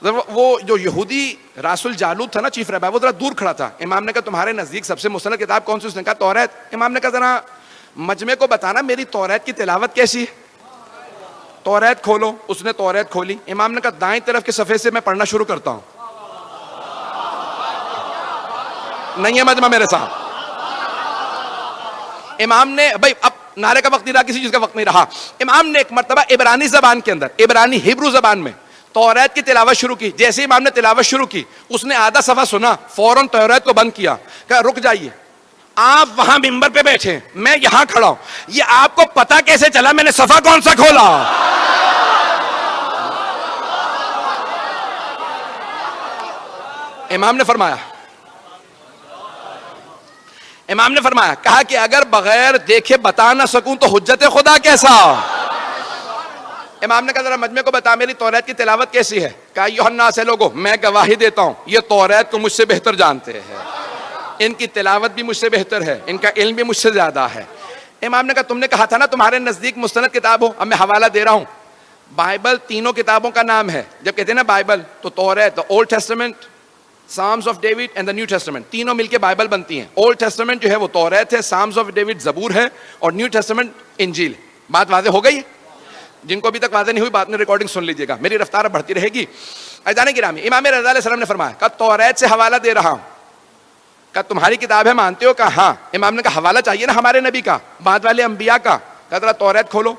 وہ جو یہودی راس الجالوت تھا نا چیف رہبر, وہ ذرا دور کھڑا تھا. امام نے کہا تمہارے نزدیک سب سے مستند کتاب کون سی؟ اس نے کہا توریت. امام نے کہا ذرا مجمع کو بتانا میری توریت کی تلاوت کیسی ہے. توریت کھولو. اس نے توریت کھولی. امام نے کہا دائیں طرف کے صفحے سے میں پڑھنا شروع کرتا ہوں. نہیں ہے مجمع میرے ساتھ. امام نے بھائی اب نعرے کا وقت نہیں رہا, کسی چیز کا وقت نہیں رہا. امام نے ایک مرتبہ عبرانی زبان کے اندر, عبرانی ہیبرو زبان میں توریت کی تلاوت شروع کی. جیسے امام نے تلاوت شروع کی, اس نے آدھا صفحہ سنا, فوراً توریت کو بند کیا. کہا رک جائیے, آپ وہاں ممبر پہ بیٹھے, میں یہاں کھڑا ہوں, یہ آپ کو پتا کیسے چلا میں نے صفحہ کون سا کھولا؟ امام نے فرمایا کہا کہ اگر بغیر دیکھے بتا نہ سکوں تو حجت خدا کیسا؟ امام نے کہا ذرا مجمع کو بتا میری توریت کی تلاوت کیسی ہے؟ کہا یوحنا سے لوگوں میں گواہی دیتا ہوں یہ توریت کو مجھ سے بہتر جانتے ہیں, ان کی تلاوت بھی مجھ سے بہتر ہے, ان کا علم بھی مجھ سے زیادہ ہے. امام نے کہا تم نے کہا تھا نا تمہارے نزدیک مستند کتاب ہو, اب میں حوالہ دے رہا ہوں. بائبل تینوں کتابوں کا نام ہے. جب کہتے ہیں نا بائبل تو توریت, Old Testament, Psalms of David and the New Testament, تینوں مل کے بائبل بنتی ہیں. اولڈ ٹیسٹمنٹ جو ہے وہ توریت ہے, سامز آف ڈیوڈ زبور ہے, اور نیو ٹیسٹمنٹ انجیل. بات واضح ہو گئی؟ جن کو ابھی تک واضح نہیں ہوئی بات میں ریکارڈنگ سن لیجیے گا, میری رفتار بڑھتی رہے گی. عزیزان گرامی, امام رضا علیہ السلام نے فرمایا کہ توریت سے حوالہ دے رہا ہوں. کہا تمہاری کتاب ہے مانتے ہو؟ کہا ہاں. امام نے کہا حوالہ چاہیے نا ہمارے نبی کا, بعد والے انبیاء کا. کہا ذرا توریت کھولو.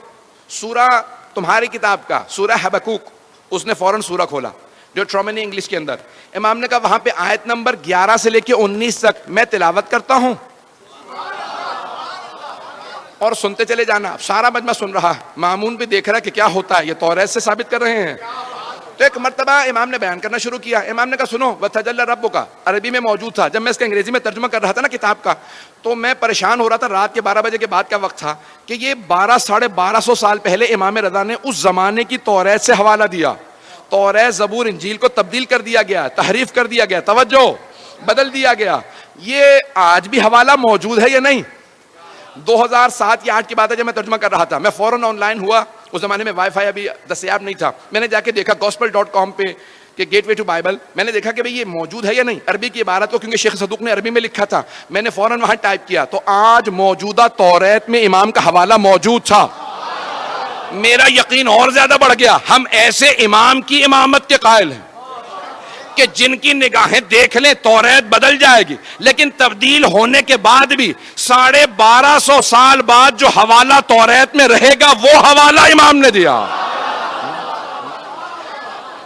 سورہ تمہاری کتاب کا سورہ حبقوق, اس نے فوراً سورہ کھولا جو ٹرومنی انگلش کے اندر. امام نے کہا وہاں پہ آیت نمبر 11 سے لے کے 19 تک میں تلاوت کرتا ہوں اور سنتے چلے جانا. سارا مجمع سن رہا ہے, مامون بھی دیکھ رہا ہے کہ کیا ہوتا ہے, یہ توریت سے ثابت کر رہے ہیں. تو ایک مرتبہ امام نے بیان کرنا شروع کیا. امام نے کہا سنو, وَتَجَلَّى رَبُّكَ عربی میں موجود تھا. جب میں اس کا انگریزی میں ترجمہ کر رہا تھا نا کتاب کا, تو میں پریشان ہو رہا تھا. رات کے 12 بجے کے بعد کا وقت تھا کہ یہ 1200 سال پہلے امام رضا نے اس زمانے کی توریت سے حوالہ دیا. توریت زبور انجیل کو تبدیل کر دیا گیا, تحریف کر دیا گیا, توجہ بدل دیا گیا. یہ آج بھی حوالہ موجود ہے یا نہیں؟ 2007 یا 8 کی بات ہے جب میں ترجمہ کر رہا تھا, میں فوراً آن لائن ہوا. اس زمانے میں وائی فائی ابھی دستیاب نہیں تھا. میں نے جا کے دیکھا gospel.com پہ کہ گیٹ وے ٹو بائبل, میں نے دیکھا کہ بھئی یہ موجود ہے یا نہیں عربی کی عبارت کو, کیونکہ شیخ صدوق نے عربی میں لکھا تھا. میں نے فوراً وہاں ٹائپ کیا تو آج موجودہ توریت میں امام کا حوالہ موجود تھا. میرا یقین اور زیادہ بڑھ گیا. ہم ایسے امام کی امامت کے قائل ہیں کہ جن کی نگاہیں دیکھ لیں توریت بدل جائے گی, لیکن تبدیل ہونے کے بعد بھی 1250 سال بعد جو حوالہ توریت میں رہے گا وہ حوالہ امام نے دیا.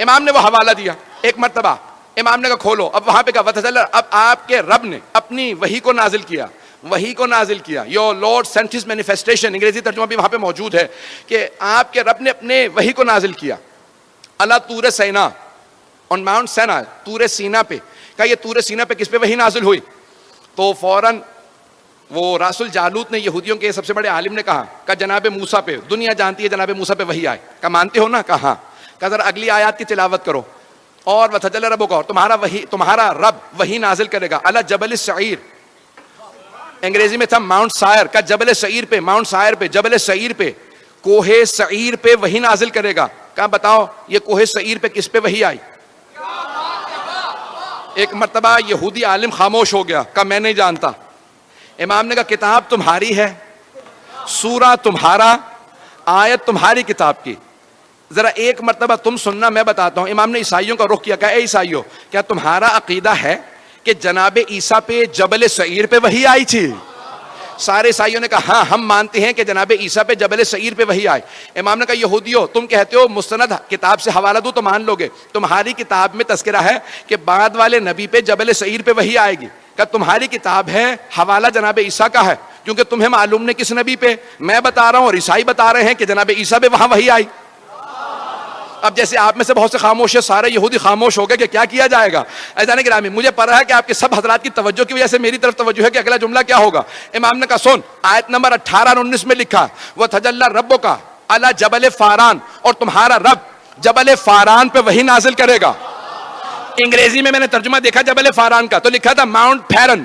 امام نے وہ حوالہ دیا. ایک مرتبہ امام نے کہا کھولو. اب وہاں پہ کہا وَتَجَلَّى, اب آپ کے رب نے اپنی وحی کو نازل کیا. وحی کو نازل کیا, your lord sent his manifestation, انگریزی ترجمہ بھی وہاں پہ موجود ہے کہ آپ کے رب نے اپنے وحی کو نازل کیا. اللہ طور سینا, on Mount Sinai, طور سینا پہ. کہا یہ طور سینا پہ کس پہ وحی نازل ہوئی؟ تو فوراً وہ راس الجالوت نے, یہودیوں کے سب سے بڑے عالم نے کہا جناب موسیٰ پہ. دنیا جانتی ہے جناب موسیٰ پہ وحی آئے. کہا مانتے ہو نا؟ کہا ہاں. کہا ذرا اگلی آیات کی تلاوت کرو. اور وَتَجَلَّى رَبُّكَ, اور تمہارا رب وحی نازل کرے گا علی جبل السعیر. انگریزی میں تھا ماؤنٹ سائر. کا جبل سعیر پہ, ماؤنٹ سائر پہ, جبل سعیر پہ, کوہ سعیر پہ وحی نازل کرے گا. کہا بتاؤ یہ کوہ سعیر پہ کس پہ وحی آئی؟ ایک مرتبہ یہودی عالم خاموش ہو گیا. کہا میں نہیں جانتا. امام نے کہا کتاب تمہاری ہے, سورہ تمہارا, آیت تمہاری کتاب کی, ذرا ایک مرتبہ تم سننا میں بتاتا ہوں. امام نے عیسائیوں کا رخ کیا. کہا اے عیسائیوں, کیا تمہارا عقیدہ ہے کہ جناب عیسیٰ پہ جبل سعیر پہ وحی آئی تھی؟ سارے عیسائیوں نے کہا ہاں ہم مانتے ہیں کہ جناب عیسیٰ پہ جبل سعیر پہ وحی آئی. امام نے کہا یہودیو, تم کہتے ہو مستند کتاب سے حوالہ دو تو مان لو گے. تمہاری کتاب میں تذکرہ ہے کہ بعد والے نبی پہ جبل سعیر پہ وحی آئے گی. کہ تمہاری کتاب ہے, حوالہ جناب عیسیٰ کا ہے, کیونکہ تمہیں معلوم نہیں کس نبی پہ. میں بتا رہا ہوں اور عیسائی بتا رہے ہیں کہ جناب عیسیٰ پہ وہاں وحی آئی. اب جیسے آپ میں سے بہت سے خاموش ہیں, سارے یہودی خاموش ہو گئے کہ کیا کیا جائے گا. عزیزان گرامی, مجھے پتا ہے کہ آپ کے سب حضرات کی توجہ کی وجہ سے میری طرف توجہ ہے کہ اگلا جملہ کیا ہوگا. امام نے کہا سن, آیت نمبر 18 اور 19 میں لکھا وَتَجَلَّى رَبُّكَ عَلَى جبل فاران, اور تمہارا رب جبل فاران پہ وحی نازل کرے گا. انگریزی میں نے ترجمہ دیکھا جبل فاران کا, تو لکھا تھا ماؤنٹ فیرن.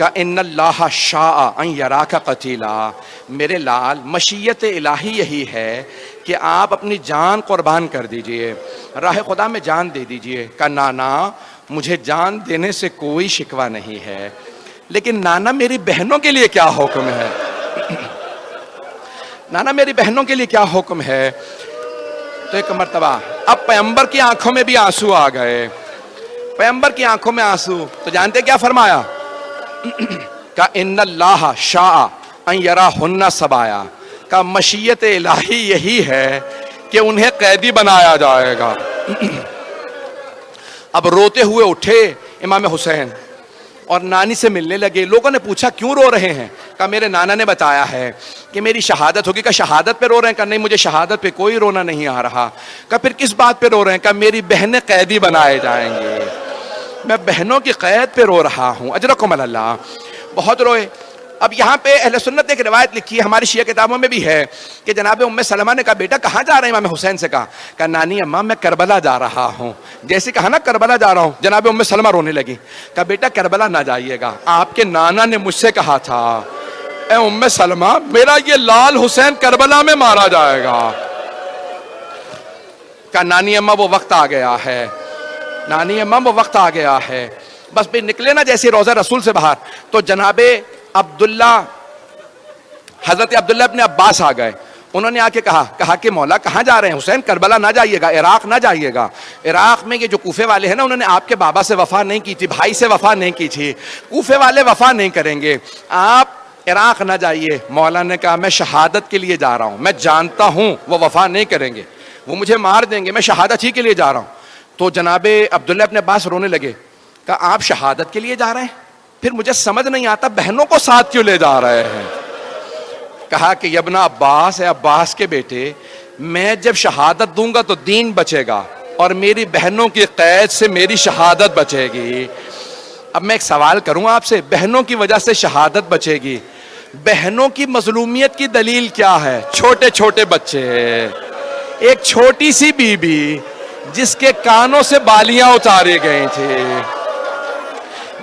کہ ان اللہ شاء ان یراک قتیلا، میرے لال مشیت الہی یہی ہے کہ آپ اپنی جان قربان کر دیجئے، راہ خدا میں جان دے دیجئے۔ کہ نانا مجھے جان دینے سے کوئی شکوہ نہیں ہے، لیکن نانا میری بہنوں کے لیے کیا حکم ہے؟ نانا میری بہنوں کے لیے کیا حکم ہے؟ تو ایک مرتبہ اب پیغمبر کی آنکھوں میں بھی آنسو آ گئے، پیغمبر کی آنکھوں میں آنسو، تو جانتے کیا فرمایا؟ کہ ان اللہ شاء ان یراہن سبایا، کہ مشیت الہی یہی ہے کہ انہیں قیدی بنایا جائے گا۔ اب روتے ہوئے اٹھے امام حسین اور نانی سے ملنے لگے۔ لوگوں نے پوچھا کیوں رو رہے ہیں؟ کہا میرے نانا نے بتایا ہے کہ میری شہادت ہوگی۔ کہا شہادت پہ رو رہے ہیں؟ کہا نہیں مجھے شہادت پہ کوئی رونا نہیں آ رہا۔ کہا پھر کس بات پہ رو رہے ہیں؟ کہا میری بہنیں قیدی بنائے جائیں گے، میں بہنوں کی قید پہ رو رہا ہوں۔ اجرکم اللہ۔ بہت روئے۔ اب یہاں پہ اہل سنت نے ایک روایت لکھی ہے، ہماری شیعہ کتابوں میں بھی ہے، کہ جناب ام سلمہ نے کہا بیٹا کہاں جا رہے ہیں؟ امام حسین سے کہا نانی اماں میں کربلا جا رہا ہوں۔ جیسے کہا نا کربلا جا رہا ہوں، جناب ام سلمہ رونے لگی۔ کہا بیٹا کربلا نہ جائیے گا، آپ کے نانا نے مجھ سے کہا تھا اے ام سلمہ میرا یہ لال حسین کربلا میں مارا جائے گا۔ کہا نانی اماں وہ وقت آ گیا ہے، نانی اماں وہ وقت آ گیا ہے۔ بس بھی نکلے نا جیسے روضہ رسول سے باہر، تو جناب عبداللہ حضرت عبداللہ ابن عباس آ گئے۔ انہوں نے آ کے کہا کہ مولا کہاں جا رہے ہیں؟ حسین کربلا نہ جائیے گا، عراق نہ جائیے گا۔ عراق میں یہ جو کوفے والے ہیں نا، انہوں نے آپ کے بابا سے وفا نہیں کی تھی، بھائی سے وفا نہیں کی تھی، کوفے والے وفا نہیں کریں گے، آپ عراق نہ جائیے۔ مولا نے کہا میں شہادت کے لیے جا رہا ہوں، میں جانتا ہوں وہ وفا نہیں کریں گے، وہ مجھے مار دیں گے، میں شہادت ہی کے لیے جا رہا ہوں۔ تو جناب عبداللہ ابن عباس رونے لگے۔ کہا آپ شہادت کے لیے جا رہے ہیں؟ پھر مجھے سمجھ نہیں آتا بہنوں کو ساتھ کیوں لے جا رہے ہیں؟ کہا کہ ابن عباس، اے عباس کے بیٹے، میں جب شہادت دوں گا تو دین بچے گا اور میری بہنوں کی قید سے میری شہادت بچے گی۔ اب میں ایک سوال کروں آپ سے، بہنوں کی وجہ سے شہادت بچے گی، بہنوں کی مظلومیت کی دلیل کیا ہے؟ چھوٹے چھوٹے بچے، ایک چھوٹی سی بی بی جس کے کانوں سے بالیاں اتاری گئی تھی،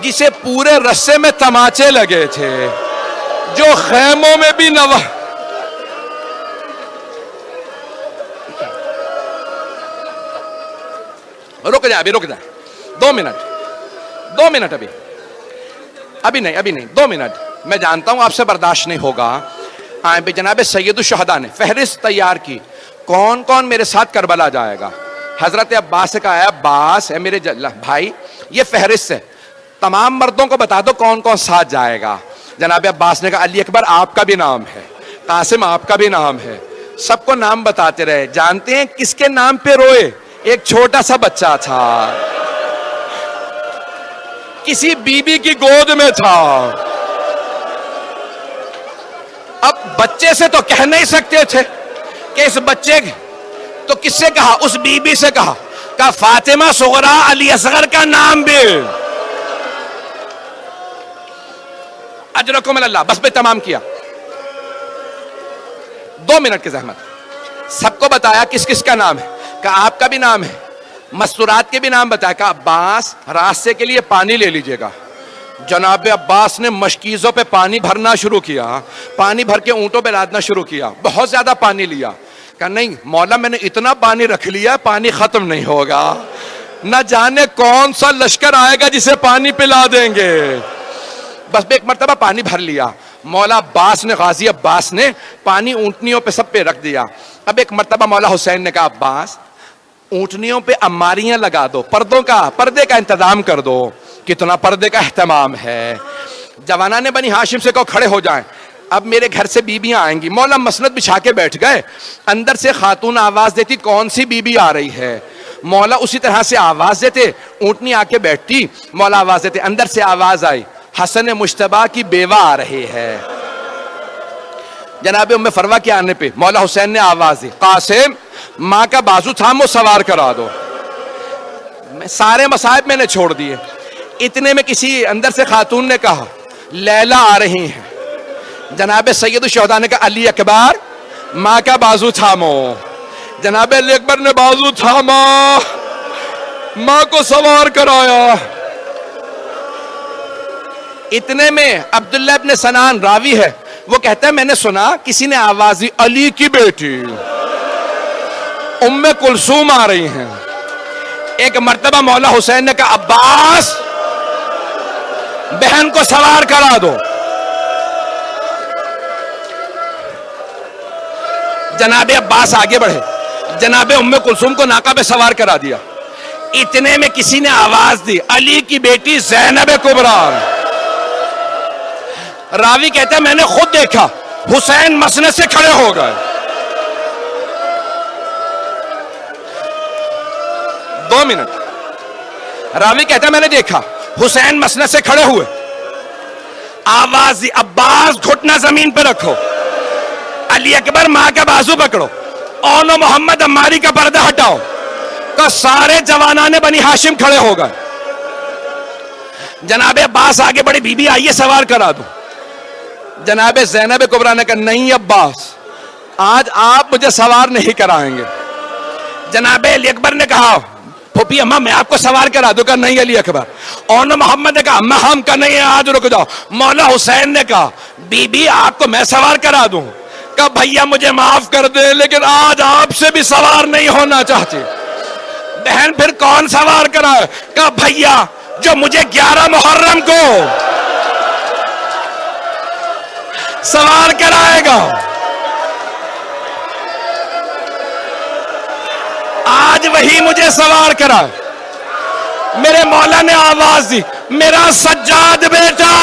جسے پورے رسے میں تماچے لگے تھے، جو خیموں میں بھی رک جائے 2 منٹ ابھی نہیں 2 منٹ، میں جانتا ہوں آپ سے برداشت نہیں ہوگا۔ آئیں پہ جناب سید الشہداء نے فہرست تیار کی، کون کون میرے ساتھ کربلا جائے گا؟ حضرت عباس سے کہا عباس ہے میرے بھائی، یہ فہرست ہے، تمام مردوں کو بتا دو کون کون ساتھ جائے گا۔ جناب عباس نے کہا علی اکبر آپ کا بھی نام ہے، قاسم آپ کا بھی نام ہے، سب کو نام بتاتے رہے۔ جانتے ہیں کس کے نام پہ روئے؟ ایک چھوٹا سا بچہ تھا، کسی بی بی کی گود میں تھا۔ اب بچے سے تو کہہ نہیں سکتے تھے کہ اس بچے، تو کس سے کہا؟ اس بی بی سے کہا فاطمہ صغرا علی اصغر کا نام بھی۔ اجرکم اللہ۔ بس میں تمام کیا، 2 منٹ کی زحمت، سب کو بتایا کس کس کا نام ہے، کہ آپ کا بھی نام ہے، مستورات کے بھی نام بتایا، کہ عباس راستے کے لیے پانی لے لیجئے گا۔ جناب عباس نے مشکیزوں پہ پانی بھرنا شروع کیا، پانی بھر کے اونٹوں پہ لادنا شروع کیا، بہت زیادہ پانی لیا۔ کہ نہیں مولا میں نے اتنا پانی رکھ لیا پانی ختم نہیں ہوگا، نہ جانے کون سا لشکر آئے گا جسے پانی پلا دیں گے۔ بس ایک مرتبہ پانی بھر لیا، مولا عباس نے، غازی عباس نے پانی اونٹنیوں پہ سب پہ رکھ دیا۔ اب ایک مرتبہ مولا حسین نے کہا عباس اونٹنیوں پہ اماریاں لگا دو، پردے کا انتظام کر دو۔ کتنا پردے کا اہتمام ہے۔ جوانان بنی ہاشم سے کہو کھڑے ہو جائیں، اب میرے گھر سے بیویاں آئیں گی۔ مولا مسند بچھا کے بیٹھ گئے، اندر سے خاتون آواز دیتی کون سی بی بی آ رہی ہے، مولا اسی طرح سے آواز دیتے، اونٹنی آ کے بیٹھتی، مولا آواز دیتے، اندر سے آواز آئی حسن مجتبیٰ کی بیوہ آ رہی ہے۔ جناب ام فروہ کے آنے پہ مولا حسین نے آواز دی قاسم ماں کا بازو تھامو سوار کرا دو۔ سارے مصائب میں نے چھوڑ دیے، اتنے میں کسی اندر سے خاتون نے کہا لیلا آ رہی ہیں۔ جناب سید الشہداء نے کہا علی اکبر ماں کا بازو تھامو۔ جناب علی اکبر نے بازو تھاما، ماں کو سوار کرایا۔ اتنے میں عبداللہ ابن سنان راوی ہے، وہ کہتا ہے میں نے سنا کسی نے آواز دی علی کی بیٹی ام کلثوم آ رہی ہیں۔ ایک مرتبہ مولا حسین نے کہا عباس بہن کو سوار کرا دو۔ جناب عباس آگے بڑھے، جناب ام کلثوم کو ناقہ پہ سوار کرا دیا۔ اتنے میں کسی نے آواز دی علی کی بیٹی زینب کبریٰ۔ راوی کہتا ہے میں نے خود دیکھا حسین مسند سے کھڑے ہو گئے۔ 2 منٹ۔ راوی کہتا ہے میں نے دیکھا حسین مسند سے کھڑے ہوئے، آواز دی عباس گھٹنا زمین پہ رکھو، علی اکبر ماں کا بازو پکڑو، اون محمد عماری کا پردہ ہٹاؤ، تو سارے جوانان بنی ہاشم کھڑے ہو گئے۔ جناب عباس آگے بڑے، بی بی آئیے سوار کرا دو۔ جناب زینب کبریٰ نے کہا نہیں عباس، آج آپ مجھے سوار نہیں کرائیں گے۔ جناب علی اکبر نے کہا پھوپھی اماں میں آپ کو سوار کرا دوں، کہا نہیں علی اکبر۔ اون محمد نے کہا اماں ہم کا نہیں، آج رک جاؤ۔ مولا حسین نے کہا بی بی آپ کو میں سوار کرا دوں، کہا بھیا مجھے معاف کر دے لیکن آج آپ سے بھی سوار نہیں ہونا چاہتی۔ بہن پھر کون سوار کرائے؟ کہا بھیا جو مجھے 11 محرم کو سوار کرائے گا، آج وہی مجھے سوار کرائے۔ میرے مولا نے آواز دی میرا سجاد بیٹا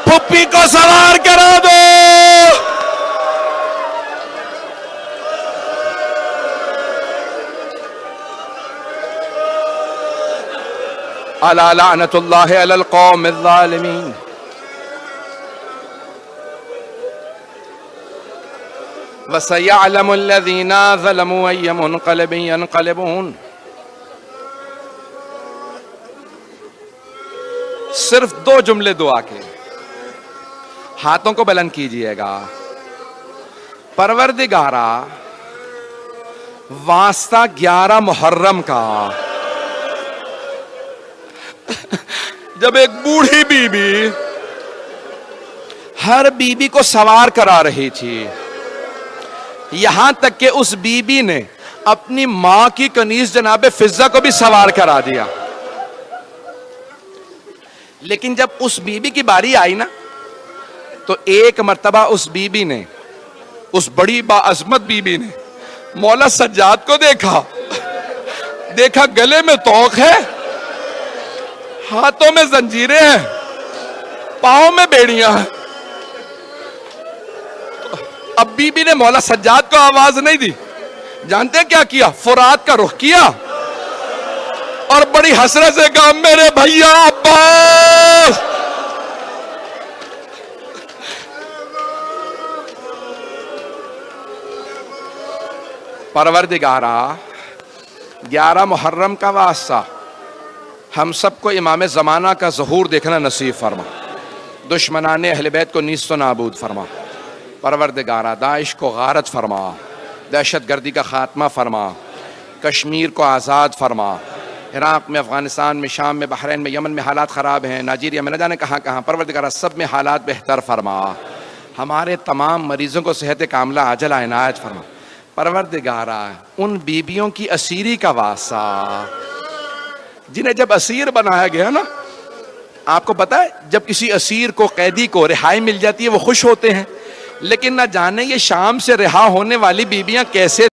پھپھی کو سوار کرا دو۔ الا لعنت اللہ علی القوم الظالمین۔ وَسَيَعْلَمُ الَّذِينَ ظَلَمُوا أَيَّ مُنْقَلِبٍ يَنْقَلِبُونَ۔ صرف 2 جملے دعا کے، ہاتھوں کو بلند کیجئے گا۔ پروردگارا واسطہ 11 محرم کا، جب ایک بوڑھی بی بی ہر بی بی کو سوار کرا رہی تھی، یہاں تک کہ اس بی بی نے اپنی ماں کی کنیز جناب فضہ کو بھی سوار کرا دیا، لیکن جب اس بی بی کی باری آئی نا تو ایک مرتبہ اس بی بی نے، اس بڑی باعظمت بی بی نے مولا سجاد کو دیکھا گلے میں توق ہے، ہاتھوں میں زنجیریں ہیں، پاؤں میں بیڑیاں ہیں۔ اب بی بی نے مولا سجاد کو آواز نہیں دی، جانتے ہیں کیا کیا؟ فرات کا رخ کیا اور بڑی حسرت سے کہا میرے بھیا عباس۔ پروردگارا 11 محرم کا واسطہ ہم سب کو امام زمانہ کا ظہور دیکھنا نصیب فرما، دشمنان اہل بیت کو نیست و نابود فرما۔ پروردگارا داعش کو غارت فرما، دہشت گردی کا خاتمہ فرما، کشمیر کو آزاد فرما، عراق میں، افغانستان میں، شام میں، بحرین میں، یمن میں حالات خراب ہیں، نائجیریا میں نہ جانے کہاں، پروردگارا سب میں حالات بہتر فرما، ہمارے تمام مریضوں کو صحت کاملہ عاجل عنایت فرما۔ پروردگارا ان بیبیوں کی اسیری کا واسطہ جنہیں جب اسیر بنایا گیا نا، آپ کو پتا ہے جب کسی اسیر کو، قیدی کو رہائی مل جاتی ہے وہ خوش ہوتے ہیں، لیکن نہ جانے یہ شام سے رہا ہونے والی بیبیاں کیسے